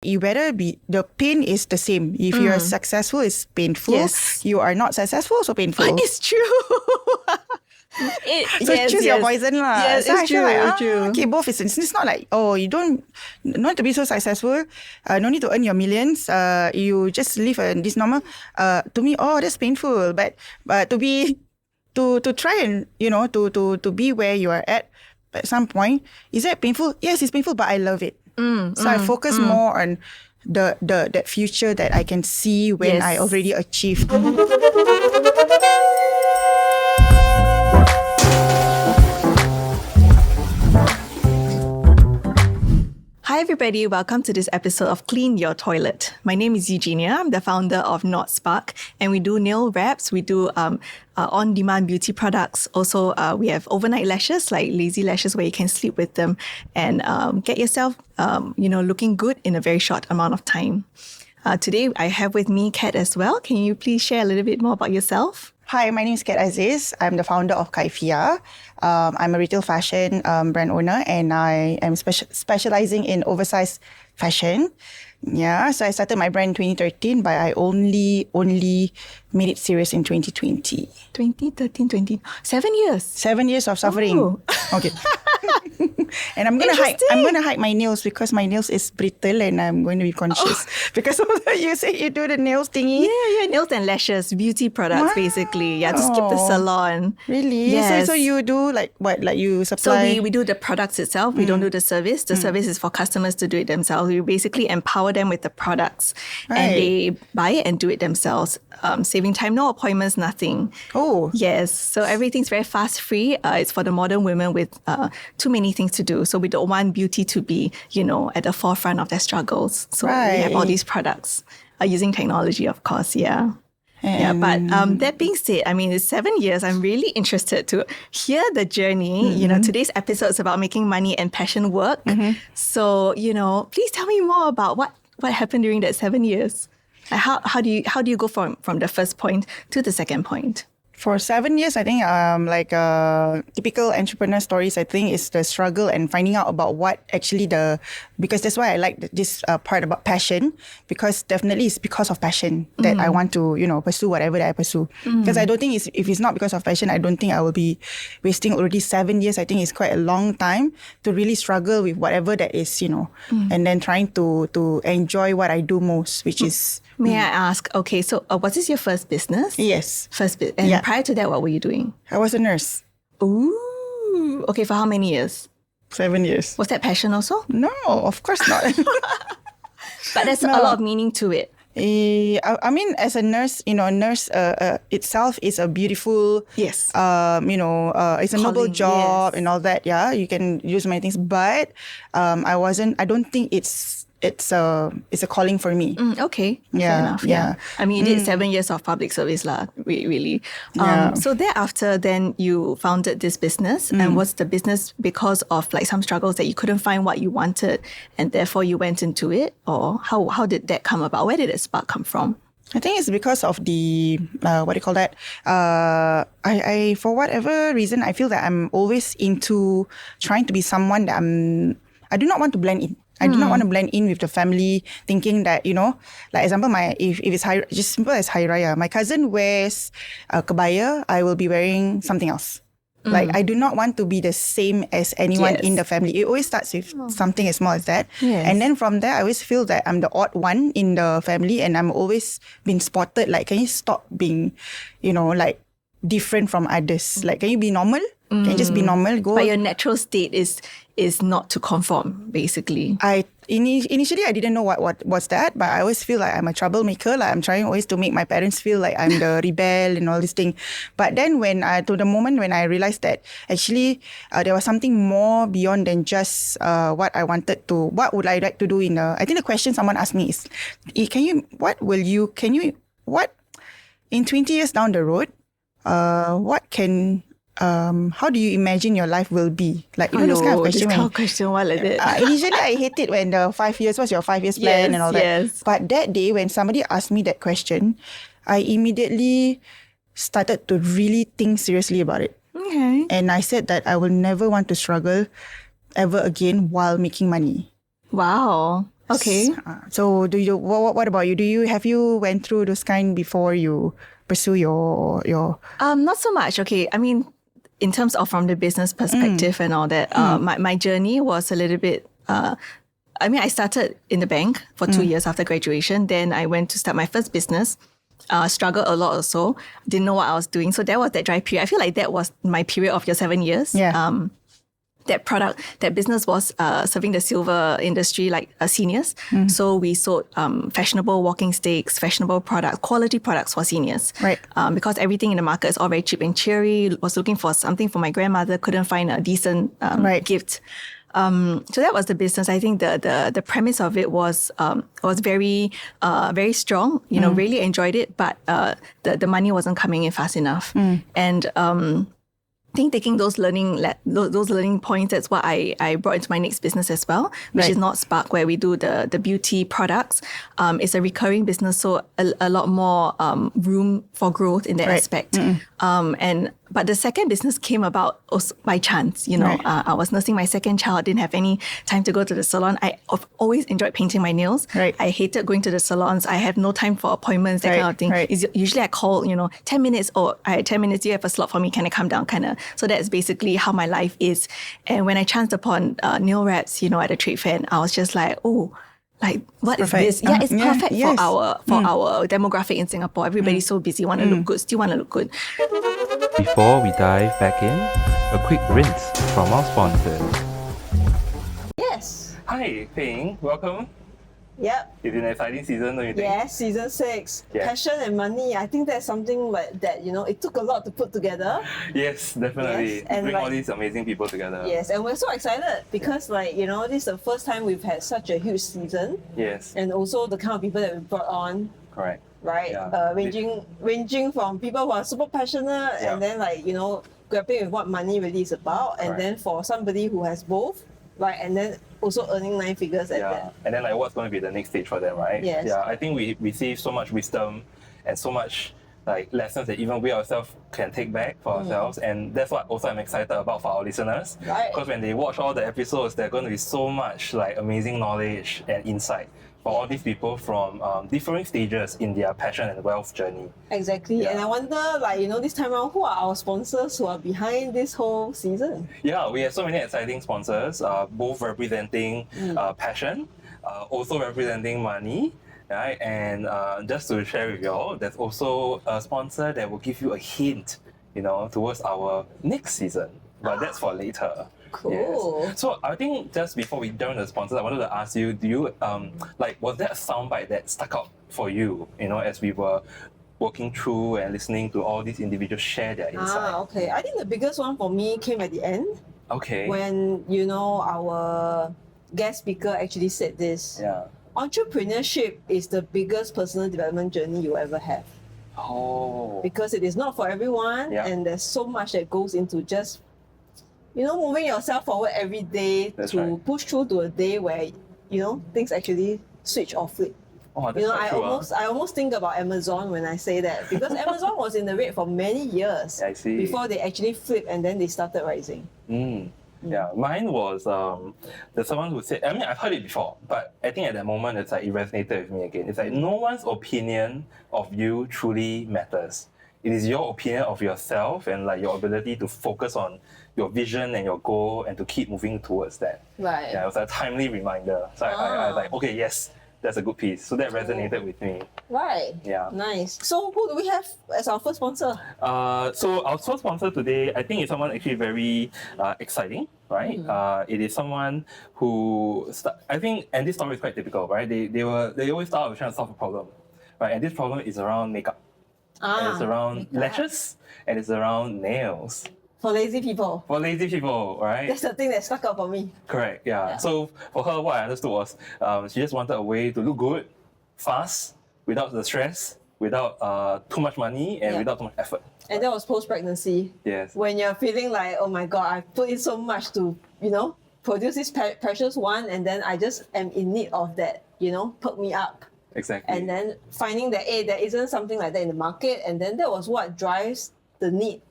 You better be, the pain is the same. If you are successful, it's painful. Yes. You are not successful, so painful. It's true. So choose your poison lah. Yes, so it's true. It's true. Okay, both is. It's not like, you don't not to be so successful. No need to earn your millions. You just live this normal. To me, that's painful. But to try and to be where you are at some point, is that painful? Yes, it's painful, but I love it. So I focus more on that future that I can see when I already achieved. Hi everybody, welcome to this episode of Clean Your Toilet. My name is Eugenia, I'm the founder of Nodspark, and we do nail wraps, we do on-demand beauty products. Also, we have overnight lashes, like lazy lashes where you can sleep with them and get yourself looking good in a very short amount of time. Today, I have with me Kat as well. Can you please share a little bit more about yourself? Hi, my name is Aziz. I'm the founder of Kaifia. I'm a retail fashion brand owner, and I am specializing in oversized fashion. Yeah, so I started my brand in 2013, but I only made it serious in 2020. 2013, 7 years. 7 years of suffering. Oh. Okay. And I'm gonna hide my nails because my nails is brittle and I'm going to be conscious because of that. You say you do the nails thingy. Yeah, nails and lashes, beauty products basically. Yeah, to skip the salon. Really? Yes. So you do like what? Like you supply? So we do the products itself. We don't do the service. The service is for customers to do it themselves. We basically empower them with the products, and they buy it and do it themselves, saving time, no appointments, nothing. Oh. Yes. So everything's very fast, free. It's for the modern women with too many things to do. So we don't want beauty to be, at the forefront of their struggles. So we have all these products using technology, of course. Yeah. But that being said, it's 7 years. I'm really interested to hear the journey. Today's episode is about making money and passion work. So, please tell me more about what happened during that 7 years. Like how do you go from the first point to the second point? For 7 years, I think typical entrepreneur stories, I think, is the struggle and finding out about what actually because that's why I like this part about passion, because definitely it's because of passion that I want to, pursue whatever that I pursue. Because I don't think if it's not because of passion, I don't think I will be wasting already 7 years. I think it's quite a long time to really struggle with whatever that is, and then trying to enjoy what I do most, which is... May I ask, okay, so was this your first business? Yes. First business. And prior to that, what were you doing? I was a nurse. Ooh. Okay, for how many years? 7 years. Was that passion also? No, of course not. But there's a lot of meaning to it. As a nurse, nurse itself is a beautiful, yes, it's a noble job and all that. Yeah, you can use many things, but I don't think it's a calling for me. Okay. Yeah. Fair enough. Yeah. You did 7 years of public service lah, really. So thereafter, then you founded this business. And was the business because of like some struggles that you couldn't find what you wanted and therefore you went into it? Or how did that come about? Where did that spark come from? I think it's because of the, what do you call that? I for whatever reason, I feel that I'm always into trying to be someone that I do not want to blend in. I do not want to blend in with the family, thinking that, like example, if it's just simple as Hari Raya, my cousin wears a kebaya, I will be wearing something else. Like, I do not want to be the same as anyone in the family. It always starts with something as small as that. Yes. And then from there, I always feel that I'm the odd one in the family, and I'm always been spotted, like, can you stop being, like, different from others? Like, can you be normal? Can you just be normal? But your natural state is not to conform, basically. Initially, I didn't know what was that, but I always feel like I'm a troublemaker. Like I'm trying always to make my parents feel like I'm the rebel and all this thing. But then to the moment when I realized that actually there was something more beyond than just what I wanted to, what would I like to do I think the question someone asked me is, in 20 years down the road, how do you imagine your life will be? Like, those kind of questions. This kind of question, what like that? Initially, I hate it when the 5 years, what's your 5 years plan and all that. Yes. But that day, when somebody asked me that question, I immediately started to really think seriously about it. Okay. And I said that I will never want to struggle ever again while making money. Wow. Okay. So do you? What about you? Have you went through those kind before you pursue your? Not so much. Okay. I mean, in terms of from the business perspective and all that, my journey was a little bit. I mean, I started in the bank for 2 years after graduation. Then I went to start my first business. Struggled a lot also. Didn't know what I was doing. So that was that dry period. I feel like that was my period of your 7 years. Yeah. That business was serving the silver industry, like seniors. So we sold fashionable walking sticks, fashionable products, quality products for seniors. Right. Because everything in the market is all very cheap and cheery. Was looking for something for my grandmother, couldn't find a decent gift. So that was the business. I think the premise of it was very very strong. Really enjoyed it, but the money wasn't coming in fast enough. And I think taking those learning points, that's what I brought into my next business as well, which is Nodspark, where we do the beauty products. It's a recurring business, so a lot more room for growth in that aspect. But the second business came about also by chance. I was nursing my second child, didn't have any time to go to the salon. I've always enjoyed painting my nails. Right. I hated going to the salons. I have no time for appointments, that kind of thing. Right. Usually I call, 10 minutes, or I had 10 minutes, do you have a slot for me? Can I come down? Kind of. So that's basically how my life is. And when I chanced upon nail wraps, at a trade fair, I was just like, oh, like, what is this? Yeah, it's perfect for our demographic in Singapore. Everybody's so busy, want to look good, still want to look good. Before we dive back in, a quick rinse from our sponsors. Yes. Hi, Ping. Welcome. Yep. It's an exciting season, don't you think? Yes, season 6. Yeah. Passion and money. I think that's something that it took a lot to put together. Yes, definitely. Yes, and bring all these amazing people together. Yes, and we're so excited because this is the first time we've had such a huge season. Yes. And also the kind of people that we brought on. Correct. Right? Yeah. Ranging from people who are super passionate and then grappling with what money really is about, and then for somebody who has both, right? And then also earning 9 figures at that. And then what's going to be the next stage for them, right? Yes. Yeah, I think we receive so much wisdom and so much lessons that even we ourselves can take back for ourselves, and that's what also I'm excited about for our listeners. Right. Because when they watch all the episodes, there's going to be so much amazing knowledge and insight for all these people from different stages in their passion and wealth journey. Exactly. Yeah. And I wonder, this time around, who are our sponsors who are behind this whole season? Yeah, we have so many exciting sponsors, both representing passion, also representing money, right? And just to share with you all, there's also a sponsor that will give you a hint, towards our next season. But that's for later. Cool. Yes. So I think just before we jump into the sponsors, I wanted to ask you, do you was there a soundbite that stuck out for you, as we were working through and listening to all these individuals share their insight? Okay. I think the biggest one for me came at the end. Okay. When, our guest speaker actually said this. Yeah. Entrepreneurship is the biggest personal development journey you ever have. Oh. Because it is not for everyone, and there's so much that goes into just moving yourself forward every day. That's to right. push through to a day where things actually switch or flip. Oh, that's quite true, I almost think about Amazon when I say that, because Amazon was in the red for many years I see. before they actually flipped and then they started rising. Yeah, mine was there's someone who said, I've heard it before, but I think at that moment it resonated with me again. It's no one's opinion of you truly matters. It is your opinion of yourself and your ability to focus on your vision and your goal and to keep moving towards that. Right. Yeah, it was a timely reminder. So I was like, okay, yes, that's a good piece. So that resonated with me. Right. Yeah. Nice. So who do we have as our first sponsor? So our first sponsor today, I think, is someone actually very exciting, right? It is someone who, I think, and this story is quite typical, right? They always start with trying to solve a problem, right? And this problem is around makeup. And it's around lashes, and it's around nails. For lazy people. For lazy people, right? That's the thing that stuck out for me. Correct, yeah. So for her, what I understood was she just wanted a way to look good, fast, without the stress, without too much money, and without too much effort. And that was post-pregnancy. Yes. When you're feeling like, oh my God, I put in so much to, produce this precious one, and then I just am in need of that, perk me up. Exactly. And then finding that, there isn't something like that in the market, and then that was what drives the need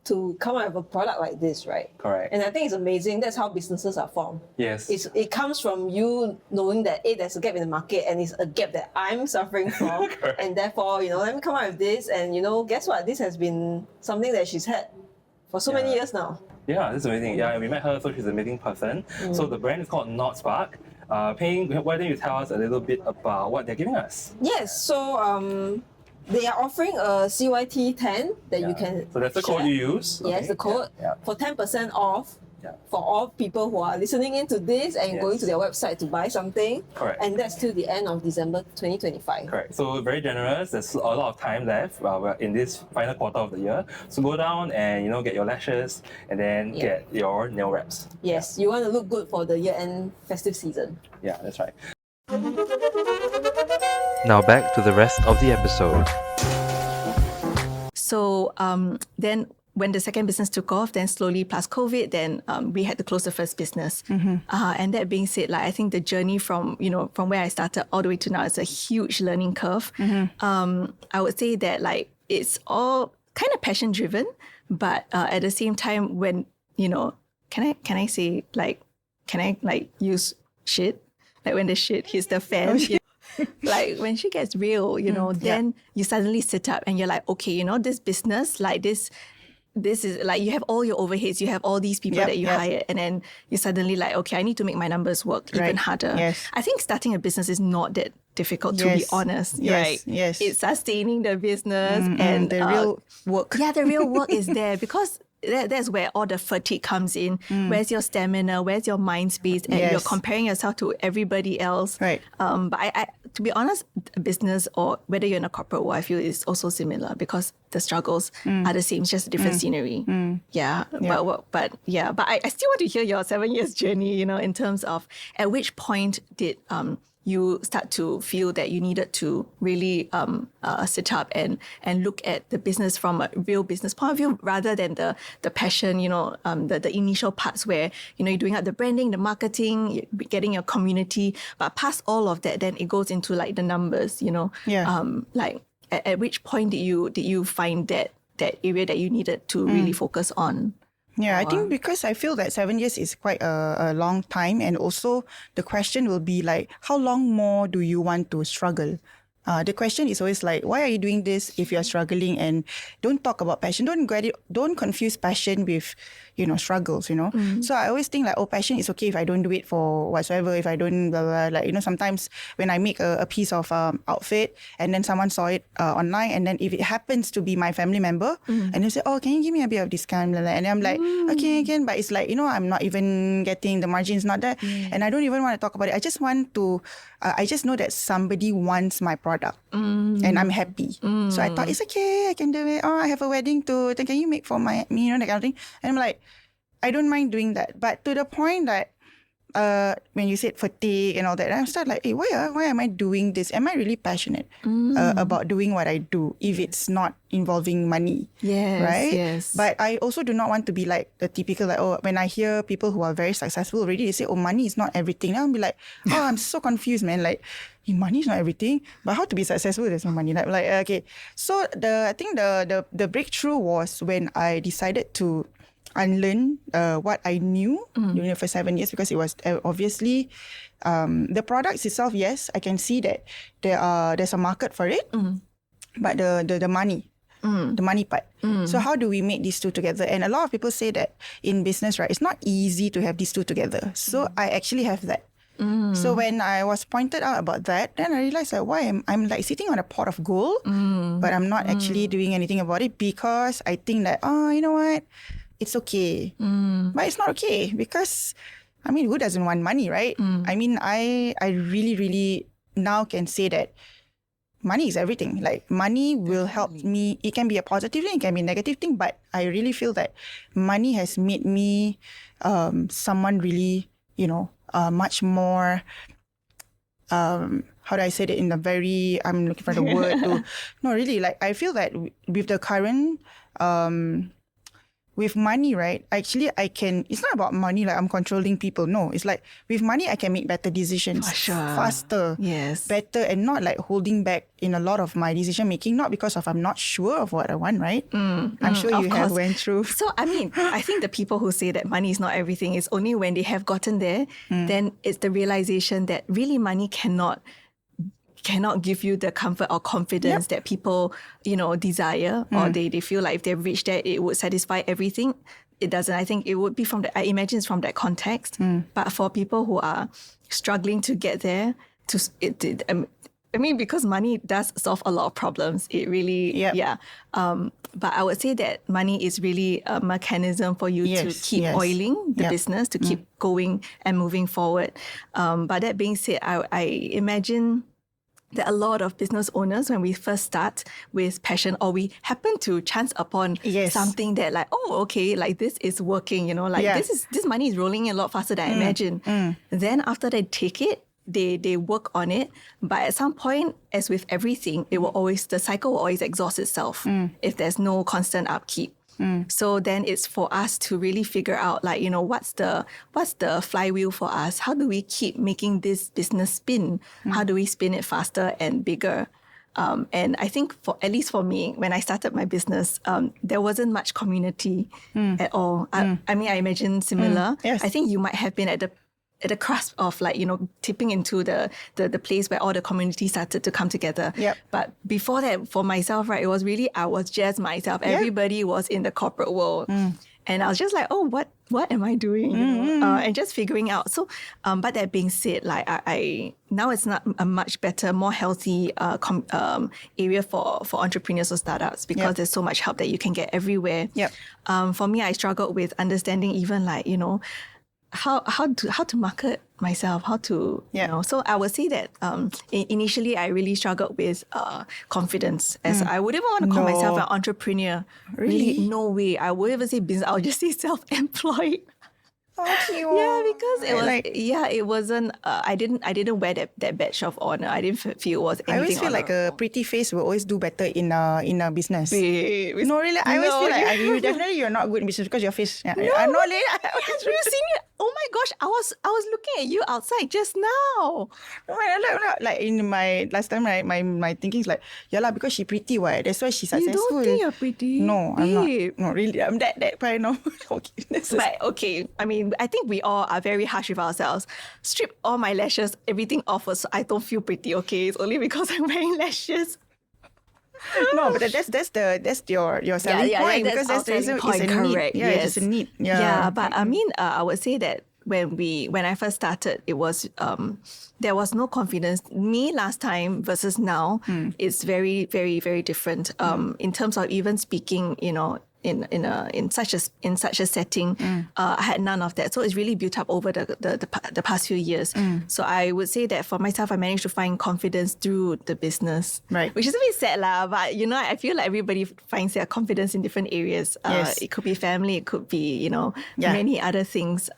to come out with a product like this, right? Correct. And I think it's amazing. That's how businesses are formed. Yes. It comes from you knowing that there's a gap in the market, and it's a gap that I'm suffering from. And therefore, let me come out with this. And guess what? This has been something that she's had for so many years now. Yeah, this is amazing. Yeah, we met her, so she's an amazing person. So the brand is called Nodspark. Ping, why don't you tell us a little bit about what they're giving us? Yes, so they are offering a CYT 10 that you can. So that's the code you use. Yes, the code for 10% off. For all people who are listening into this and going to their website to buy something. Correct. And that's till the end of December 2025. Correct. So very generous. There's a lot of time left we're in this final quarter of the year. So go down and get your lashes and then get your nail wraps. Yes, you want to look good for the year-end festive season. Yeah, that's right. Now back to the rest of the episode. So then when the second business took off, then slowly plus COVID, then we had to close the first business. And that being said, I think the journey from where I started all the way to now is a huge learning curve. I would say that it's all kind of passion driven, but at the same time, when can I say can I use shit? When the shit hits the fan. When she gets real, then you suddenly sit up and you're like, okay, this business, this is you have all your overheads, you have all these people that you hire, and then you suddenly okay, I need to make my numbers work even harder. Yes. I think starting a business is not that difficult, to be honest. Right? Yes. It's sustaining the business and the real work. Yeah, the real work is there because that's where all the fatigue comes in. Where's your stamina? Where's your mind space? And you're comparing yourself to everybody else. Right. But I, to be honest, business or whether you're in a corporate world, I feel is also similar because the struggles are the same, it's just a different scenery. Yeah. But I still want to hear your 7 years journey, in terms of at which point did you start to feel that you needed to really sit up and look at the business from a real business point of view rather than the passion, the initial parts where, you're doing out the branding, the marketing, you're getting your community. But past all of that, then it goes into the numbers, at which point did you find that area that you needed to really focus on? Yeah, I think because I feel that 7 years is quite a long time, and also the question will be how long more do you want to struggle? The question is always why are you doing this if you're struggling? And don't talk about passion. Don't confuse passion with, struggles, So I always think passion is okay if I don't do it for whatsoever, if I don't blah, blah, sometimes when I make a piece of outfit and then someone saw it online, and then if it happens to be my family member and they say, oh, can you give me a bit of discount? Blah, blah, and I'm like, okay, again, but it's I'm not even getting the margins, not there. And I don't even want to talk about it. I just want to, I just know that somebody wants my product and I'm happy. So I thought it's okay, I can do it. Oh, I have a wedding to, then can you make for me, that kind of thing. And I'm like, I don't mind doing that. But to the point that when you said fatigue and all that, I started hey, why am I doing this? Am I really passionate about doing what I do if it's not involving money? Yes, right? Yes. But I also do not want to be the typical when I hear people who are very successful already, they say, oh, money is not everything. I'll be like, oh, I'm so confused, man. Money is not everything, but how to be successful? There's no money. Okay. So I think the breakthrough was when I decided to unlearn what I knew during the first 7 years, because it was obviously the products itself. Yes, I can see that there's a market for it, but the money. The money part. So how do we make these two together? And a lot of people say that in business, right, it's not easy to have these two together. So I actually have that. So when I was pointed out about that, then I realized why I'm sitting on a pot of gold, but I'm not actually doing anything about it, because I think that, you know what, it's okay. But it's not okay, because who doesn't want money, right? I really, really now can say that money is everything. Money will help me. It can be a positive thing, it can be a negative thing, but I really feel that money has made me someone really, much more, how do I say it in a very, I'm looking for the word to, no, really, I feel that with the current with money, right? Actually, it's not about money, like I'm controlling people. No, it's like with money, I can make better decisions. For sure. Faster. Yes. Better, and not like holding back in a lot of my decision making, not because of I'm not sure of what I want, right? I'm sure you have went through. So, I mean, I think the people who say that money is not everything is only when they have gotten there, then it's the realization that really money cannot give you the comfort or confidence that people, desire, or they feel like if they've reached that, it would satisfy everything. It doesn't. I think it would be I imagine it's from that context. But for people who are struggling to get there, because money does solve a lot of problems. It really, but I would say that money is really a mechanism for you to keep oiling the business, to keep going and moving forward. But that being said, I imagine that a lot of business owners, when we first start with passion, or we happen to chance upon something that like, oh, okay, like this is working, this money is rolling in a lot faster than I imagine. Then after they take it, they work on it. But at some point, as with everything, the cycle will always exhaust itself if there's no constant upkeep. So then it's for us to really figure out, like, what's the flywheel for us? How do we keep making this business spin? How do we spin it faster and bigger? And I think at least for me, when I started my business, there wasn't much community at all. I imagine similar. Yes. I think you might have been at the cusp of tipping into the place where all the community started to come together. Yep. But before that, for myself, right, it was really, I was just myself. Everybody was in the corporate world. And I was just like, oh, what am I doing? And just figuring out. So, but that being said, like I now it's not a much better, more healthy area for entrepreneurs or startups, because there's so much help that you can get everywhere. For me, I struggled with understanding even like, how to market myself, how to, So I would say that initially I really struggled with confidence, as I wouldn't want to call myself an entrepreneur. Really? No way. I wouldn't even say business. I would just say self-employed. Okay, yeah, because it was it wasn't. I didn't wear that badge of honor. I didn't feel it was anything. I always feel like a pretty face will always do better in a business. No, really, I always feel like you're not good in business because your face. No, I'm not late. Have you seen it? Oh my gosh, I was looking at you outside just now. No, like in my last time, right? My thinking is like, because she pretty, why? That's why she's successful. You don't think you're pretty? No, I'm not. No, really, I'm that kind. No, okay. But okay, I mean, I think we all are very harsh with ourselves. Strip all my lashes, everything off, so I don't feel pretty. Okay, it's only because I'm wearing lashes. No, but that's your selling point, because that's the reason it's a correct. need. Yeah, it's a need. Yeah, but I mean, I would say that when I first started, it was there was no confidence. Me last time versus now, it's very, very, very different. In terms of even speaking, in such a setting, I had none of that. So it's really built up over the past few years. So I would say that for myself, I managed to find confidence through the business, right? Which is a bit sad, lah. But I feel like everybody finds their confidence in different areas. It could be family, it could be many other things.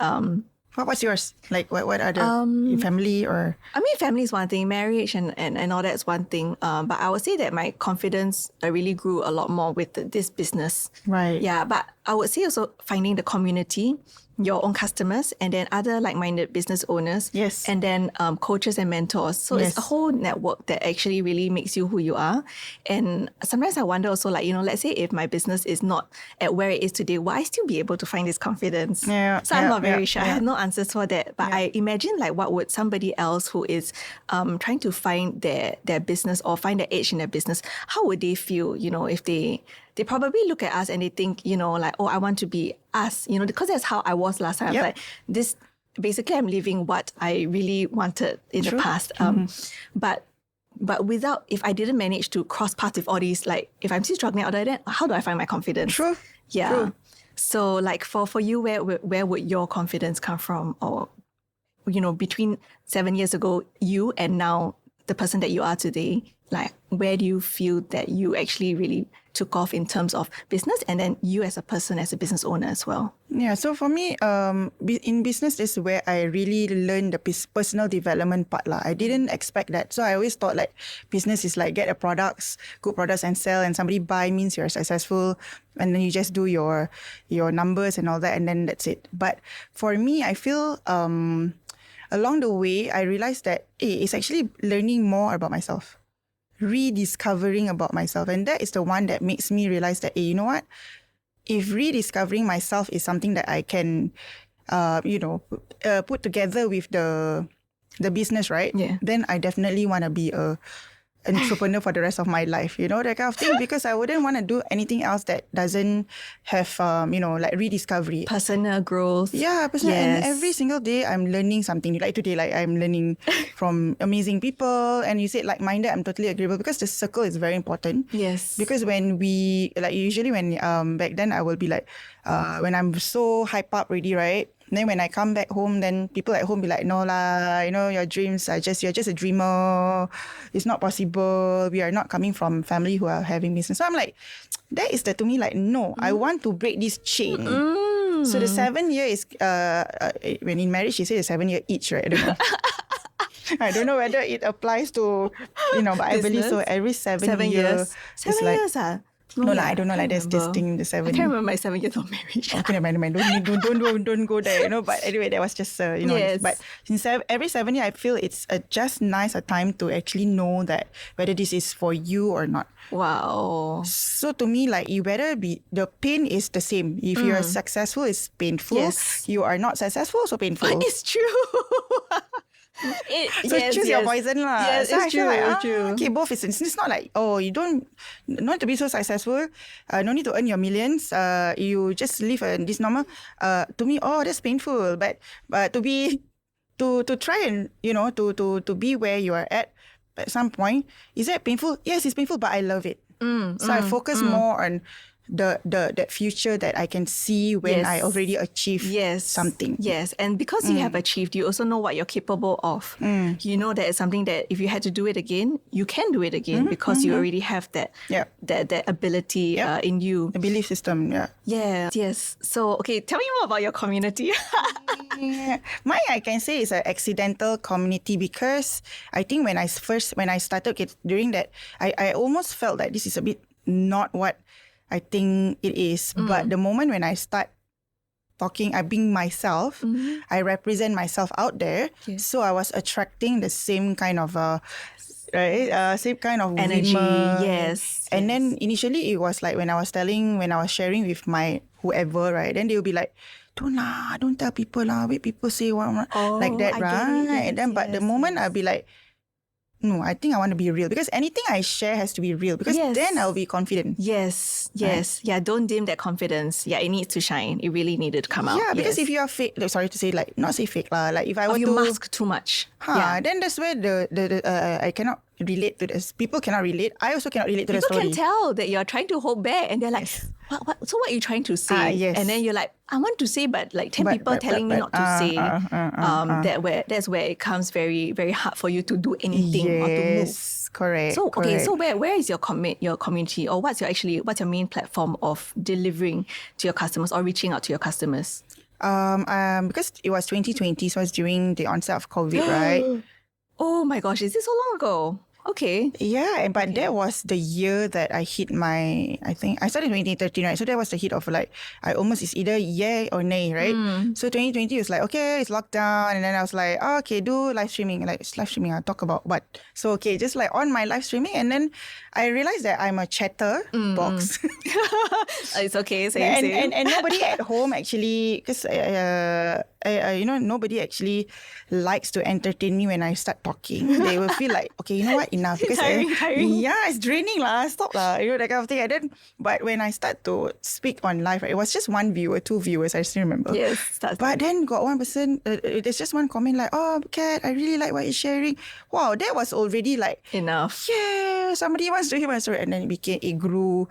What's yours? Like what other family or? I mean, family is one thing, marriage and all that's one thing. But I would say that my confidence really grew a lot more with this business. Right. Yeah, but I would say also finding the community, your own customers, and then other like-minded business owners. Yes. And then coaches and mentors. So it's a whole network that actually really makes you who you are. And sometimes I wonder also, like, let's say if my business is not at where it is today, will I still be able to find this confidence? Yeah. So I'm not very sure. I have no answers for that. But I imagine, like, what would somebody else who is trying to find their business or find their edge in their business, how would they feel, if they probably look at us and they think, like, oh, I want to be us, because that's how I was last time. Like this, basically I'm living what I really wanted in the past. But if I didn't manage to cross paths with all these, like if I'm still struggling out there, then how do I find my confidence? True. Yeah. True. So like for you, where would your confidence come from? Or, between 7 years ago, you and now the person that you are today, like where do you feel that you actually really took off in terms of business, and then you as a person, as a business owner as well? Yeah, so for me, in business, this is where I really learned the personal development part lah. I didn't expect that. So I always thought like business is like get good products and sell, and somebody buy means you're successful, and then you just do your numbers and all that, and then that's it. But for me, I feel along the way, I realized that it's actually learning more about myself, rediscovering about myself. And that is the one that makes me realize that, you know what? If rediscovering myself is something that I can, put together with the business, right? Yeah. Then I definitely want to be an entrepreneur for the rest of my life, that kind of thing, because I wouldn't want to do anything else that doesn't have, like rediscovery. Personal growth. Yeah, personal. Yes. And every single day I'm learning something. Like today, like I'm learning from amazing people. And you said like-minded, I'm totally agreeable, because the circle is very important. Yes. Because when usually when back then I will be like, when I'm so hype up already, right? Then when I come back home, then people at home be like, no lah, your dreams are you're just a dreamer. It's not possible. We are not coming from family who are having business. So I'm like, that is to me like, no, I want to break this chain. So the 7 year is, when in marriage, you say the 7 year each, right? I don't know. I don't know whether it applies to, but I believe so. Every 7 years. 7 years, No, I don't know. Like there's this thing, the 7. I can't remember my 7 years of marriage. Okay, never mind. Don't go there. But anyway, that was just Yes. But since every 7 year, I feel it's just nice a time to actually know that whether this is for you or not. Wow. So to me, like you better be, the pain is the same. If you're successful, it's painful. Yes. You are not successful, so painful. It's true. So choose your poison lah. Yes, so it's I feel true, like, it's true. okay, both is, it's not like, you don't to be so successful, no need to earn your millions, you just live this normal, to me, that's painful. But to try and, to be where you are at some point, is that painful? Yes, it's painful, but I love it. So I focus more on that future that I can see when I already achieve something. Yes, and because you have achieved, you also know what you're capable of. You know that it's something that if you had to do it again, you can do it again because you already have that ability in you. A belief system, Yes. So, okay, tell me more about your community. Mine, I can say, is an accidental community, because I think when I started doing that, I almost felt that this is a bit not what I think it is. But the moment when I start talking, I being myself, I represent myself out there. Yes. So I was attracting the same kind of same kind of energy. women. Yes. And then initially it was like when I was sharing with my whoever, right? Then they will be like, don't tell people lah. Wait, people say what like that, right? And then but the moment I'll be like, no, I think I want to be real, because anything I share has to be real, because then I'll be confident. Yes. Yeah, don't dim that confidence. Yeah, it needs to shine. It really needed to come out. Yeah, because if you are fake, sorry to say, like, not say fake lah. Like if I were you to mask too much. Then that's where I cannot relate to this. People cannot relate. I also cannot relate to the story. People can tell that you're trying to hold back, and they're like, what? So what are you trying to say? Yes. And then you're like, I want to say, but like 10 people telling me not to say. That's where it comes very, very hard for you to do anything or to move. Correct. So correct. So where is your community, or what's your main platform of delivering to your customers or reaching out to your customers? Because it was 2020, so it was during the onset of COVID, right? Oh my gosh, is this so long ago? Okay. Yeah, but that was the year that I hit I think I started in 2013, right? So that was the hit of like, it's either yay or nay, right? So 2020 was like, okay, it's lockdown. And then I was like, okay, do live streaming. Like, it's live streaming, I'll talk about what? So, okay, just like on my live streaming. And then I realized that I'm a chatter box. It's okay, same. And nobody at home actually, because nobody actually likes to entertain me when I start talking. They will feel like, okay, you know what, enough. Because tiring. Yeah, it's draining lah. Stop lah. That kind of thing. And then, but when I start to speak on live, right, it was just 1 viewer, 2 viewers. I still remember. Yes. But then got one person. There's just one comment like, "Oh, Kat, I really like what you're sharing." Wow, that was already like enough. Yeah, somebody wants to hear my story, and then it grew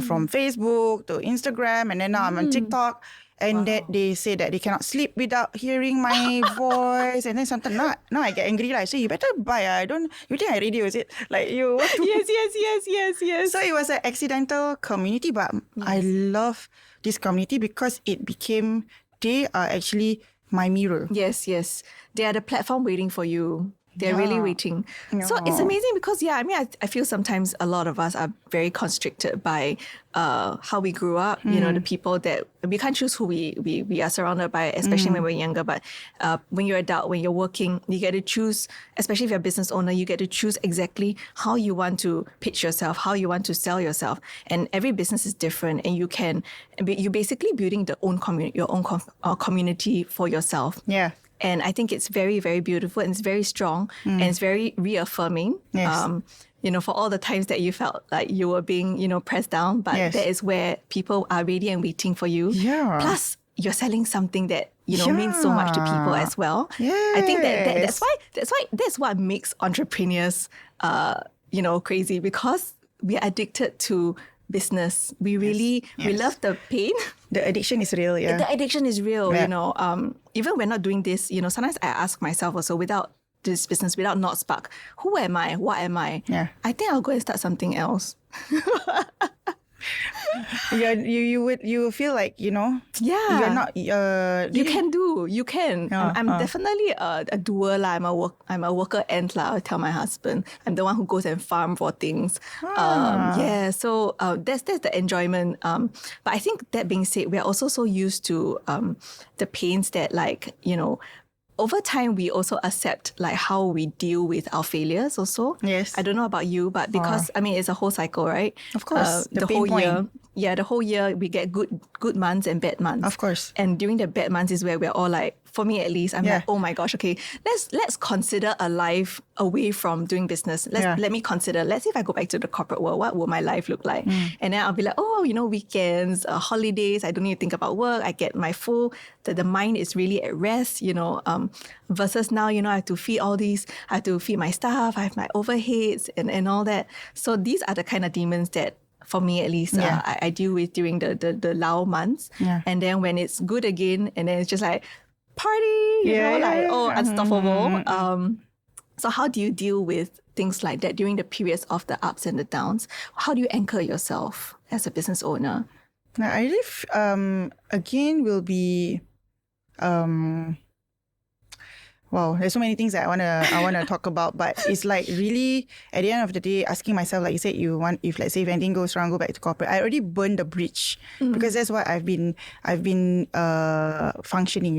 from Facebook to Instagram, and then now I'm on TikTok. and that they say that they cannot sleep without hearing my voice. And then sometimes now I get angry. Like, I say, you better buy. You think I radio, is it? Like you. Yes. So it was an accidental community, but I love this community because they are actually my mirror. Yes. They are the platform waiting for you. They're really waiting. So it's amazing because, I feel sometimes a lot of us are very constricted by how we grew up, the people that we can't choose who we are surrounded by, especially when we're younger. But when you're adult, when you're working, you get to choose, especially if you're a business owner, you get to choose exactly how you want to pitch yourself, how you want to sell yourself. And every business is different, and you're basically building your own community for yourself. Yeah. And I think it's very, very beautiful, and it's very strong, and it's very reaffirming. Yes. For all the times that you felt like you were being, pressed down, but that is where people are ready and waiting for you. Yeah. Plus, you're selling something that means so much to people as well. Yes. I think that's what makes entrepreneurs, crazy, because we are addicted to business. We really we love the pain. The addiction is real, yeah. The addiction is real, even when not doing this, sometimes I ask myself also, without this business, without Nodspark, who am I? What am I? Yeah. I think I'll go and start something else. You feel like, you're not you can. I'm definitely a doer lah. I'm a worker ant lah. I tell my husband I'm the one who goes and farm for things. So that's the enjoyment. But I think that being said, we are also so used to the pains that, over time, we also accept how we deal with our failures also. Yes. I don't know about you, but because, it's a whole cycle, right? Of course. The whole year. Yeah, the whole year we get good months and bad months. Of course. And during the bad months is where we're all like, for me at least, I'm like, oh my gosh, okay, let's consider a life away from doing business. Let me consider, let's say if I go back to the corporate world, what will my life look like? And then I'll be like, weekends, holidays, I don't need to think about work. I get my the mind is really at rest, versus now, I have to feed all these, I have to feed my staff, I have my overheads and all that. So these are the kind of demons that, for me at least, I deal with during the low months. Yeah. And then when it's good again, and then it's just like, party, unstoppable. So how do you deal with things like that during the periods of the ups and the downs? How do you anchor yourself as a business owner? Now, I live, again, will be... Wow, there's so many things that I wanna talk about, but it's like really at the end of the day, asking myself, like you said, if anything goes wrong, go back to corporate. I already burned the bridge because that's what I've been functioning.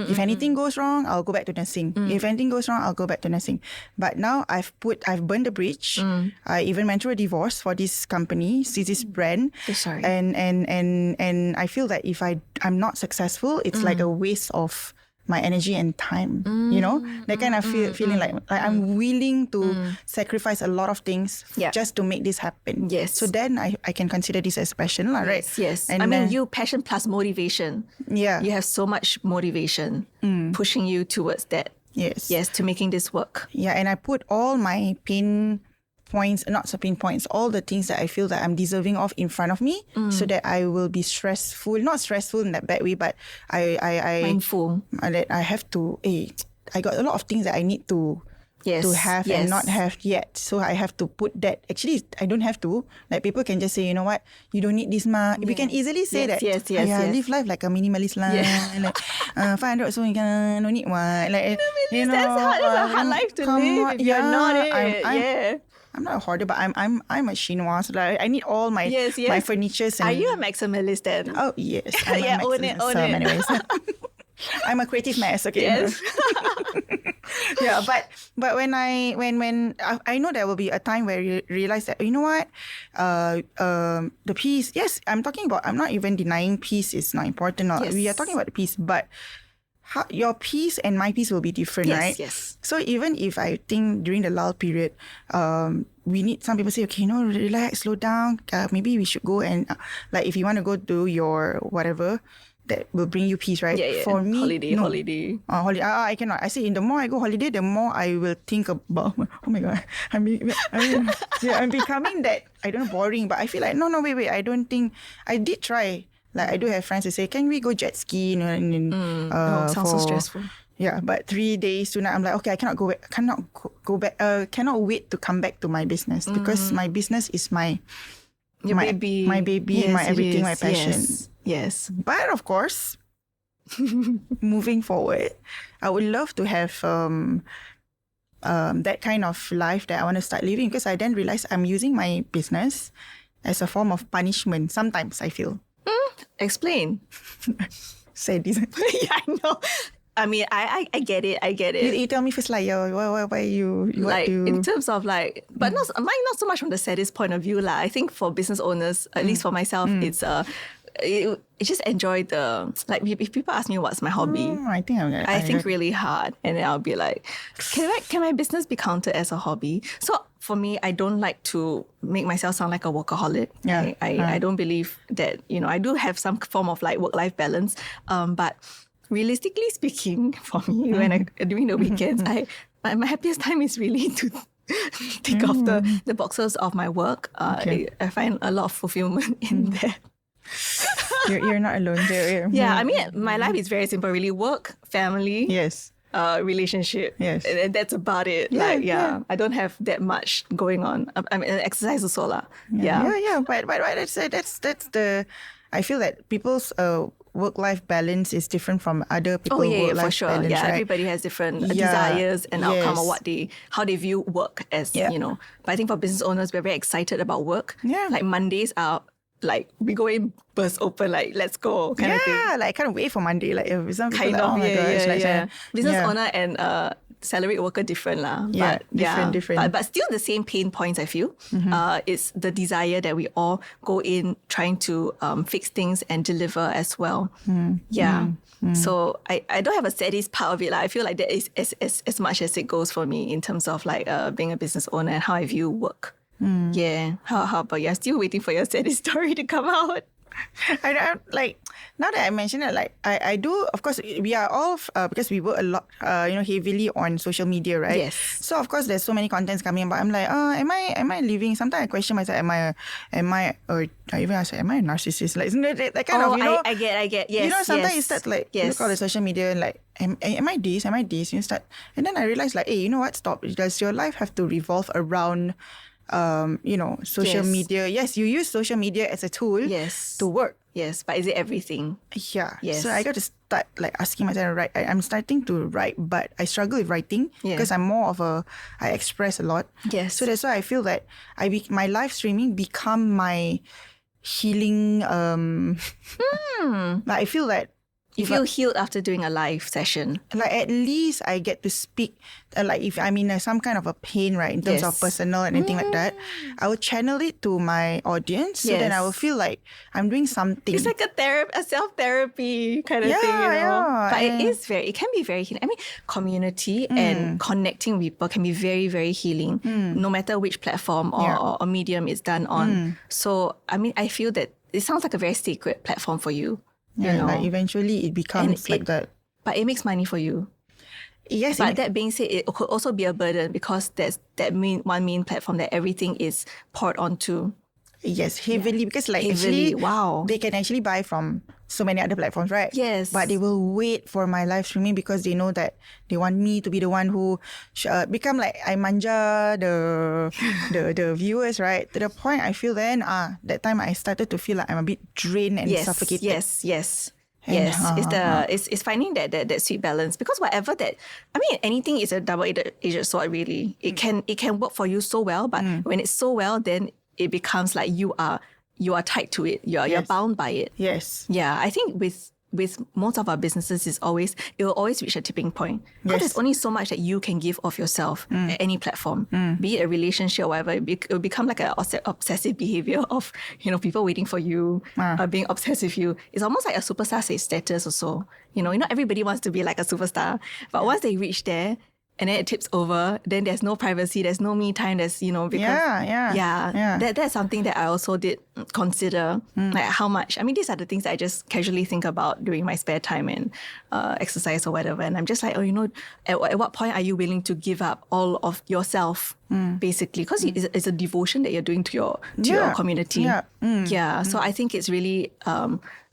If anything goes wrong, I'll go back to nursing. If anything goes wrong, I'll go back to nursing. But now I've burned the bridge. I even went through a divorce for this company, this brand. So sorry. And I feel that if I'm not successful, it's like a waste of my energy and time, that kind of feeling like I'm willing to sacrifice a lot of things just to make this happen. Yes. So then I can consider this as passion, right? Yes. And you passion plus motivation. Yeah. You have so much motivation pushing you towards that. Yes. Yes, to making this work. Yeah, and I put all my pain points, all the things that I feel that I'm deserving of in front of me, so that I will be not stressful in that bad way, but I mindful. That I have to, I got a lot of things that I need to have and not have yet. So I have to put that. Actually, I don't have to. Like, people can just say, you know what, you don't need this ma. We can easily say that. Yes. Live life like a minimalist lah. Like 500 so you can no need what. Like, that's a hard life to live. If you're not it. I'm not a hoarder, but I'm a chinois. So like, I need all my my furnitures. And... Are you a maximalist then? Oh yes, I'm a maximalist. Own it. Anyways, I'm a creative mess. Okay. Yes. Yeah, but when I know there will be a time where you realize that, you know what, the peace. Yes, I'm not even denying peace is not important. We are talking about the peace, but. Your peace and my peace will be different, right? Yes. So even if I think during the lull period, we need, some people say, okay, relax, slow down. Maybe we should go and, if you want to go do your whatever, that will bring you peace, right? Yeah. For me, holiday. Holiday. I cannot. I say, the more I go holiday, the more I will think about. Oh my god, I'm becoming that. I don't know, boring. But I feel like no, wait. I don't think I did try. Like I do have friends who say, can we go jet ski? You know, sounds so stressful. Yeah, but 3 days, 2 nights, I'm like, okay, I cannot go back, cannot wait to come back to my business because my business is my baby, my everything, my passion. Yes. But of course, moving forward, I would love to have that kind of life that I want to start living, because I then realize I'm using my business as a form of punishment. Sometimes I feel. Explain. Sadism. Yeah, I know. I mean, I get it. You tell me first, like, why you like what do in terms of like, but not so much from the saddest point of view lah. I think for business owners, at least for myself, it's I just enjoy the, like, if people ask me what's my hobby, I think really hard, and then I'll be like, can my business be counted as a hobby? So for me, I don't like to make myself sound like a workaholic. Yeah. I don't believe that, I do have some form of like work-life balance, but realistically speaking, for me, when during the weekends, my happiest time is really to take off the boxes of my work. I find a lot of fulfillment in that. You're not alone there. Yeah, I mean, my life is very simple, really. Work, family, yes, relationship. Yes. And that's about it. Yeah. I don't have that much going on. I mean, exercise also lah. Yeah. But that's the. I feel that people's work-life balance is different from other people's work-life for sure. balance. Yeah, right? everybody has different desires and outcome of how they view work as. But I think for business owners, we're very excited about work. Yeah. Like Mondays are like we go in burst open, like let's go kind of thing. Yeah, like I can't wait for Monday. Like some people Kind like, of, oh my gosh, business owner and salaried worker different lah. Yeah, But, different. But still the same pain points, I feel. It's the desire that we all go in trying to fix things and deliver as well. So I don't have a saddest part of it. Like, I feel like that is as much as it goes for me in terms of like being a business owner and how I view work. Yeah. How about you? I'm still waiting for your saddest story to come out. I like, now that I mention it, like I do, of course, we are all because we work a lot heavily on social media, right? Yes. So of course there's so many contents coming, but I'm like, am I living? Sometimes I question myself, am I or even I say, am I a narcissist? Like, isn't that kind of, I get yes. Sometimes you start like look at the social media and like, am I this? You start, and then I realize like, hey, you know what? Stop. Does your life have to revolve around social media? Yes, you use social media as a tool to work. Yes, but is it everything? Yeah. Yes. So I got to start like asking myself, right? I'm starting to write, but I struggle with writing because I'm more of I express a lot. Yes. So that's why I feel that my live streaming become my healing. Like I feel that. You feel healed after doing a live session. Like at least I get to speak. Like if I'm in some kind of a pain, right, in terms of personal and anything like that, I will channel it to my audience. So then I will feel like I'm doing something. It's like a self-therapy kind of thing, Yeah. But it can be very healing. I mean, community and connecting with people can be very, very healing, no matter which platform or medium it's done on. So, I mean, I feel that it sounds like a very sacred platform for you. Like eventually it becomes like that. But it makes money for you. Yes. But that being said, it could also be a burden because there's that main platform that everything is poured onto. Yes, heavily because like Heavily, actually, they can actually buy from so many other platforms, right? Yes. But they will wait for my live streaming because they know that they want me to be the one who become like I manja the viewers, right? To the point I feel then that time I started to feel like I'm a bit drained and suffocated. Yes. It's finding that sweet balance, because whatever that, I mean, anything is a double-edged sword, really. It can work for you so well, but when it's so well, then it becomes like you are tied to it. You're bound by it. Yes. Yeah, I think with most of our businesses, it will always reach a tipping point. Because there's only so much that you can give of yourself at any platform, be it a relationship or whatever. It will become like an obsessive behavior of people waiting for you, being obsessed with you. It's almost like a superstar status also. Not everybody wants to be like a superstar, but once they reach there, and then it tips over, then there's no privacy, there's no me time, there's, because... That's something that I also did consider, like how much... I mean, these are the things that I just casually think about during my spare time and exercise or whatever. And I'm just like, at what point are you willing to give up all of yourself, basically? Because it's a devotion that you're doing to your community. So I think it's really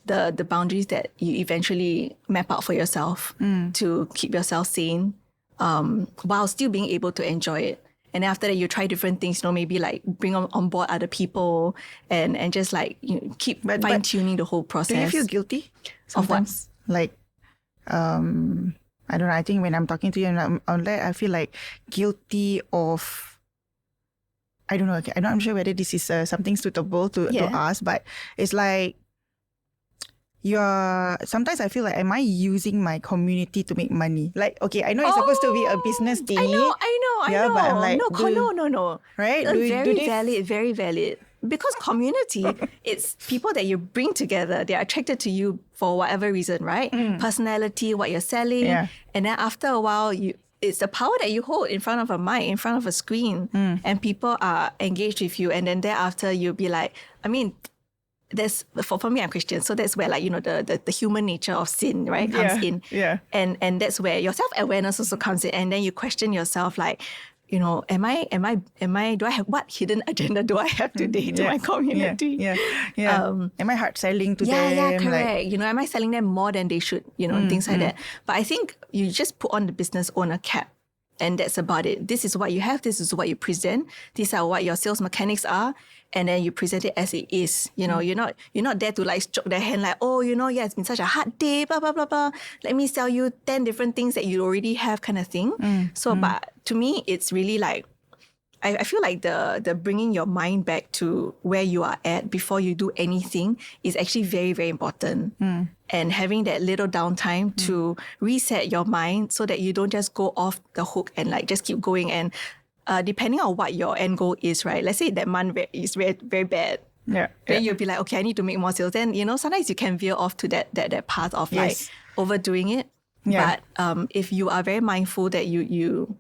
the boundaries that you eventually map out for yourself to keep yourself sane, while still being able to enjoy it. And after that, you try different things, maybe like bring on board other people and just like keep fine-tuning the whole process. Do you feel guilty sometimes? Like, I don't know, I think when I'm talking to you online, I feel like guilty of, I don't know, okay, I'm not sure whether this is something suitable to ask, but it's like, sometimes I feel like, am I using my community to make money? Like, okay, I know it's supposed to be a business thing. I know. But I'm like, no. Right? Very valid. Because community, it's people that you bring together. They're attracted to you for whatever reason, right? Personality, what you're selling. Yeah. And then after a while, it's the power that you hold in front of a mic, in front of a screen. And people are engaged with you. And then thereafter, you'll be like, I mean, there's for me, I'm Christian, so that's where like the human nature of sin, right, comes in, and that's where your self-awareness also comes in, and then you question yourself like, am I do I have, what hidden agenda do I have today to my community? Am I hard selling to them? Yeah, correct. Like, am I selling them more than they should? Things like that. But I think you just put on the business owner cap. And that's about it. This is what you have. This is what you present. These are what your sales mechanics are. And then you present it as it is. You're not there to like stroke their hand like, it's been such a hard day, blah, blah, blah, blah. Let me sell you 10 different things that you already have kind of thing. But to me, it's really like, I feel like the bringing your mind back to where you are at before you do anything is actually very, very important. And having that little downtime to reset your mind so that you don't just go off the hook and like just keep going. And depending on what your end goal is, right? Let's say that month is very, very bad. Then you'll be like, okay, I need to make more sales. Then, sometimes you can veer off to that path of like overdoing it. But if you are very mindful that you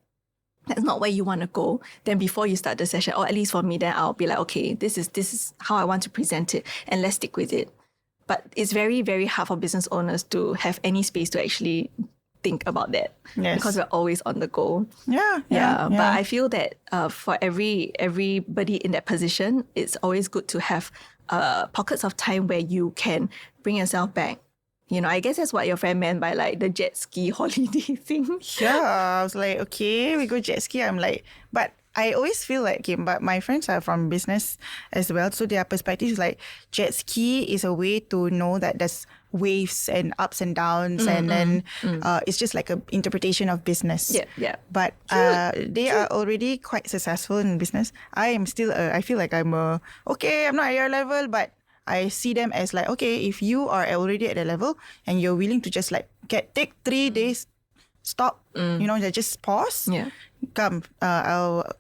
that's not where you want to go, then before you start the session, or at least for me, then I'll be like, okay, this is how I want to present it, and let's stick with it. But it's very, very hard for business owners to have any space to actually think about that because we're always on the go. But I feel that for everybody in that position, it's always good to have pockets of time where you can bring yourself back. I guess that's what your friend meant by like the jet ski holiday thing. I was like, okay, we go jet ski. I'm like, but I always feel like, okay, but my friends are from business as well. So their perspective is like, jet ski is a way to know that there's waves and ups and downs. And then it's just like an interpretation of business. But they are already quite successful in business. I am still, I feel like I'm not at your level, but I see them as like, okay, if you are already at a level and you're willing to just like take 3 days, stop, just pause. Come,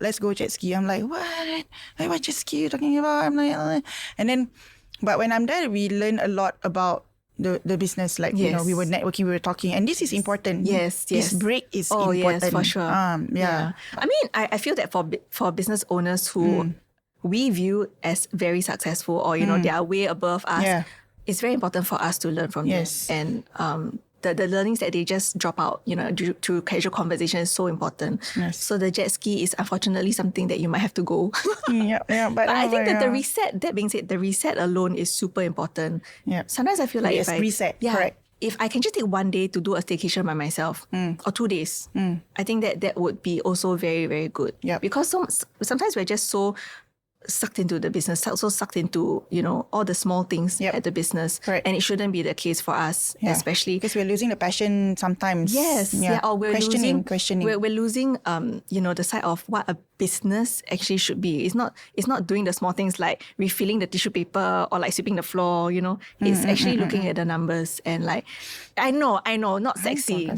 let's go jet ski. I'm like, what? Like, what jet ski you talking about? I'm like, and then, but when I'm there, we learn a lot about the business. Like, we were networking, we were talking, and this is important. This break is important. Yes, for sure. I mean, I feel that for business owners who we view as very successful, or they are way above us, it's very important for us to learn from them. And the learnings that they just drop out, through casual conversation is so important. So the jet ski is unfortunately something that you might have to go. But I think that the reset, that being said, the reset alone is super important. Sometimes I feel like if I can just take 1 day to do a staycation by myself, or 2 days, I think that would be also very, very good. Because sometimes we're just so sucked into the business, so sucked into, all the small things at the business. And it shouldn't be the case for us, especially because we're losing the passion sometimes. Or we're questioning. We're losing, the side of what a business actually should be. It's not doing the small things like refilling the tissue paper or like sweeping the floor, It's actually looking at the numbers and like, I know, not sexy.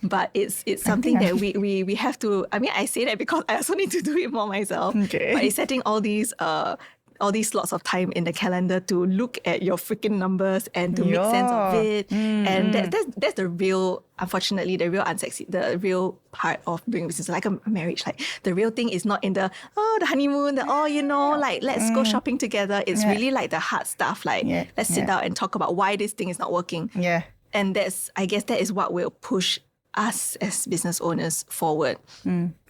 But it's something that we have to. I mean, I say that because I also need to do it more myself. But it's setting all these slots of time in the calendar to look at your freaking numbers and to make sense of it. And that's the real, unfortunately, the real unsexy, the real part of doing business, like a marriage. Like the real thing is not in the honeymoon, like let's go shopping together. It's really like the hard stuff. Like let's sit down and talk about why this thing is not working. And I guess that is what will push us as business owners forward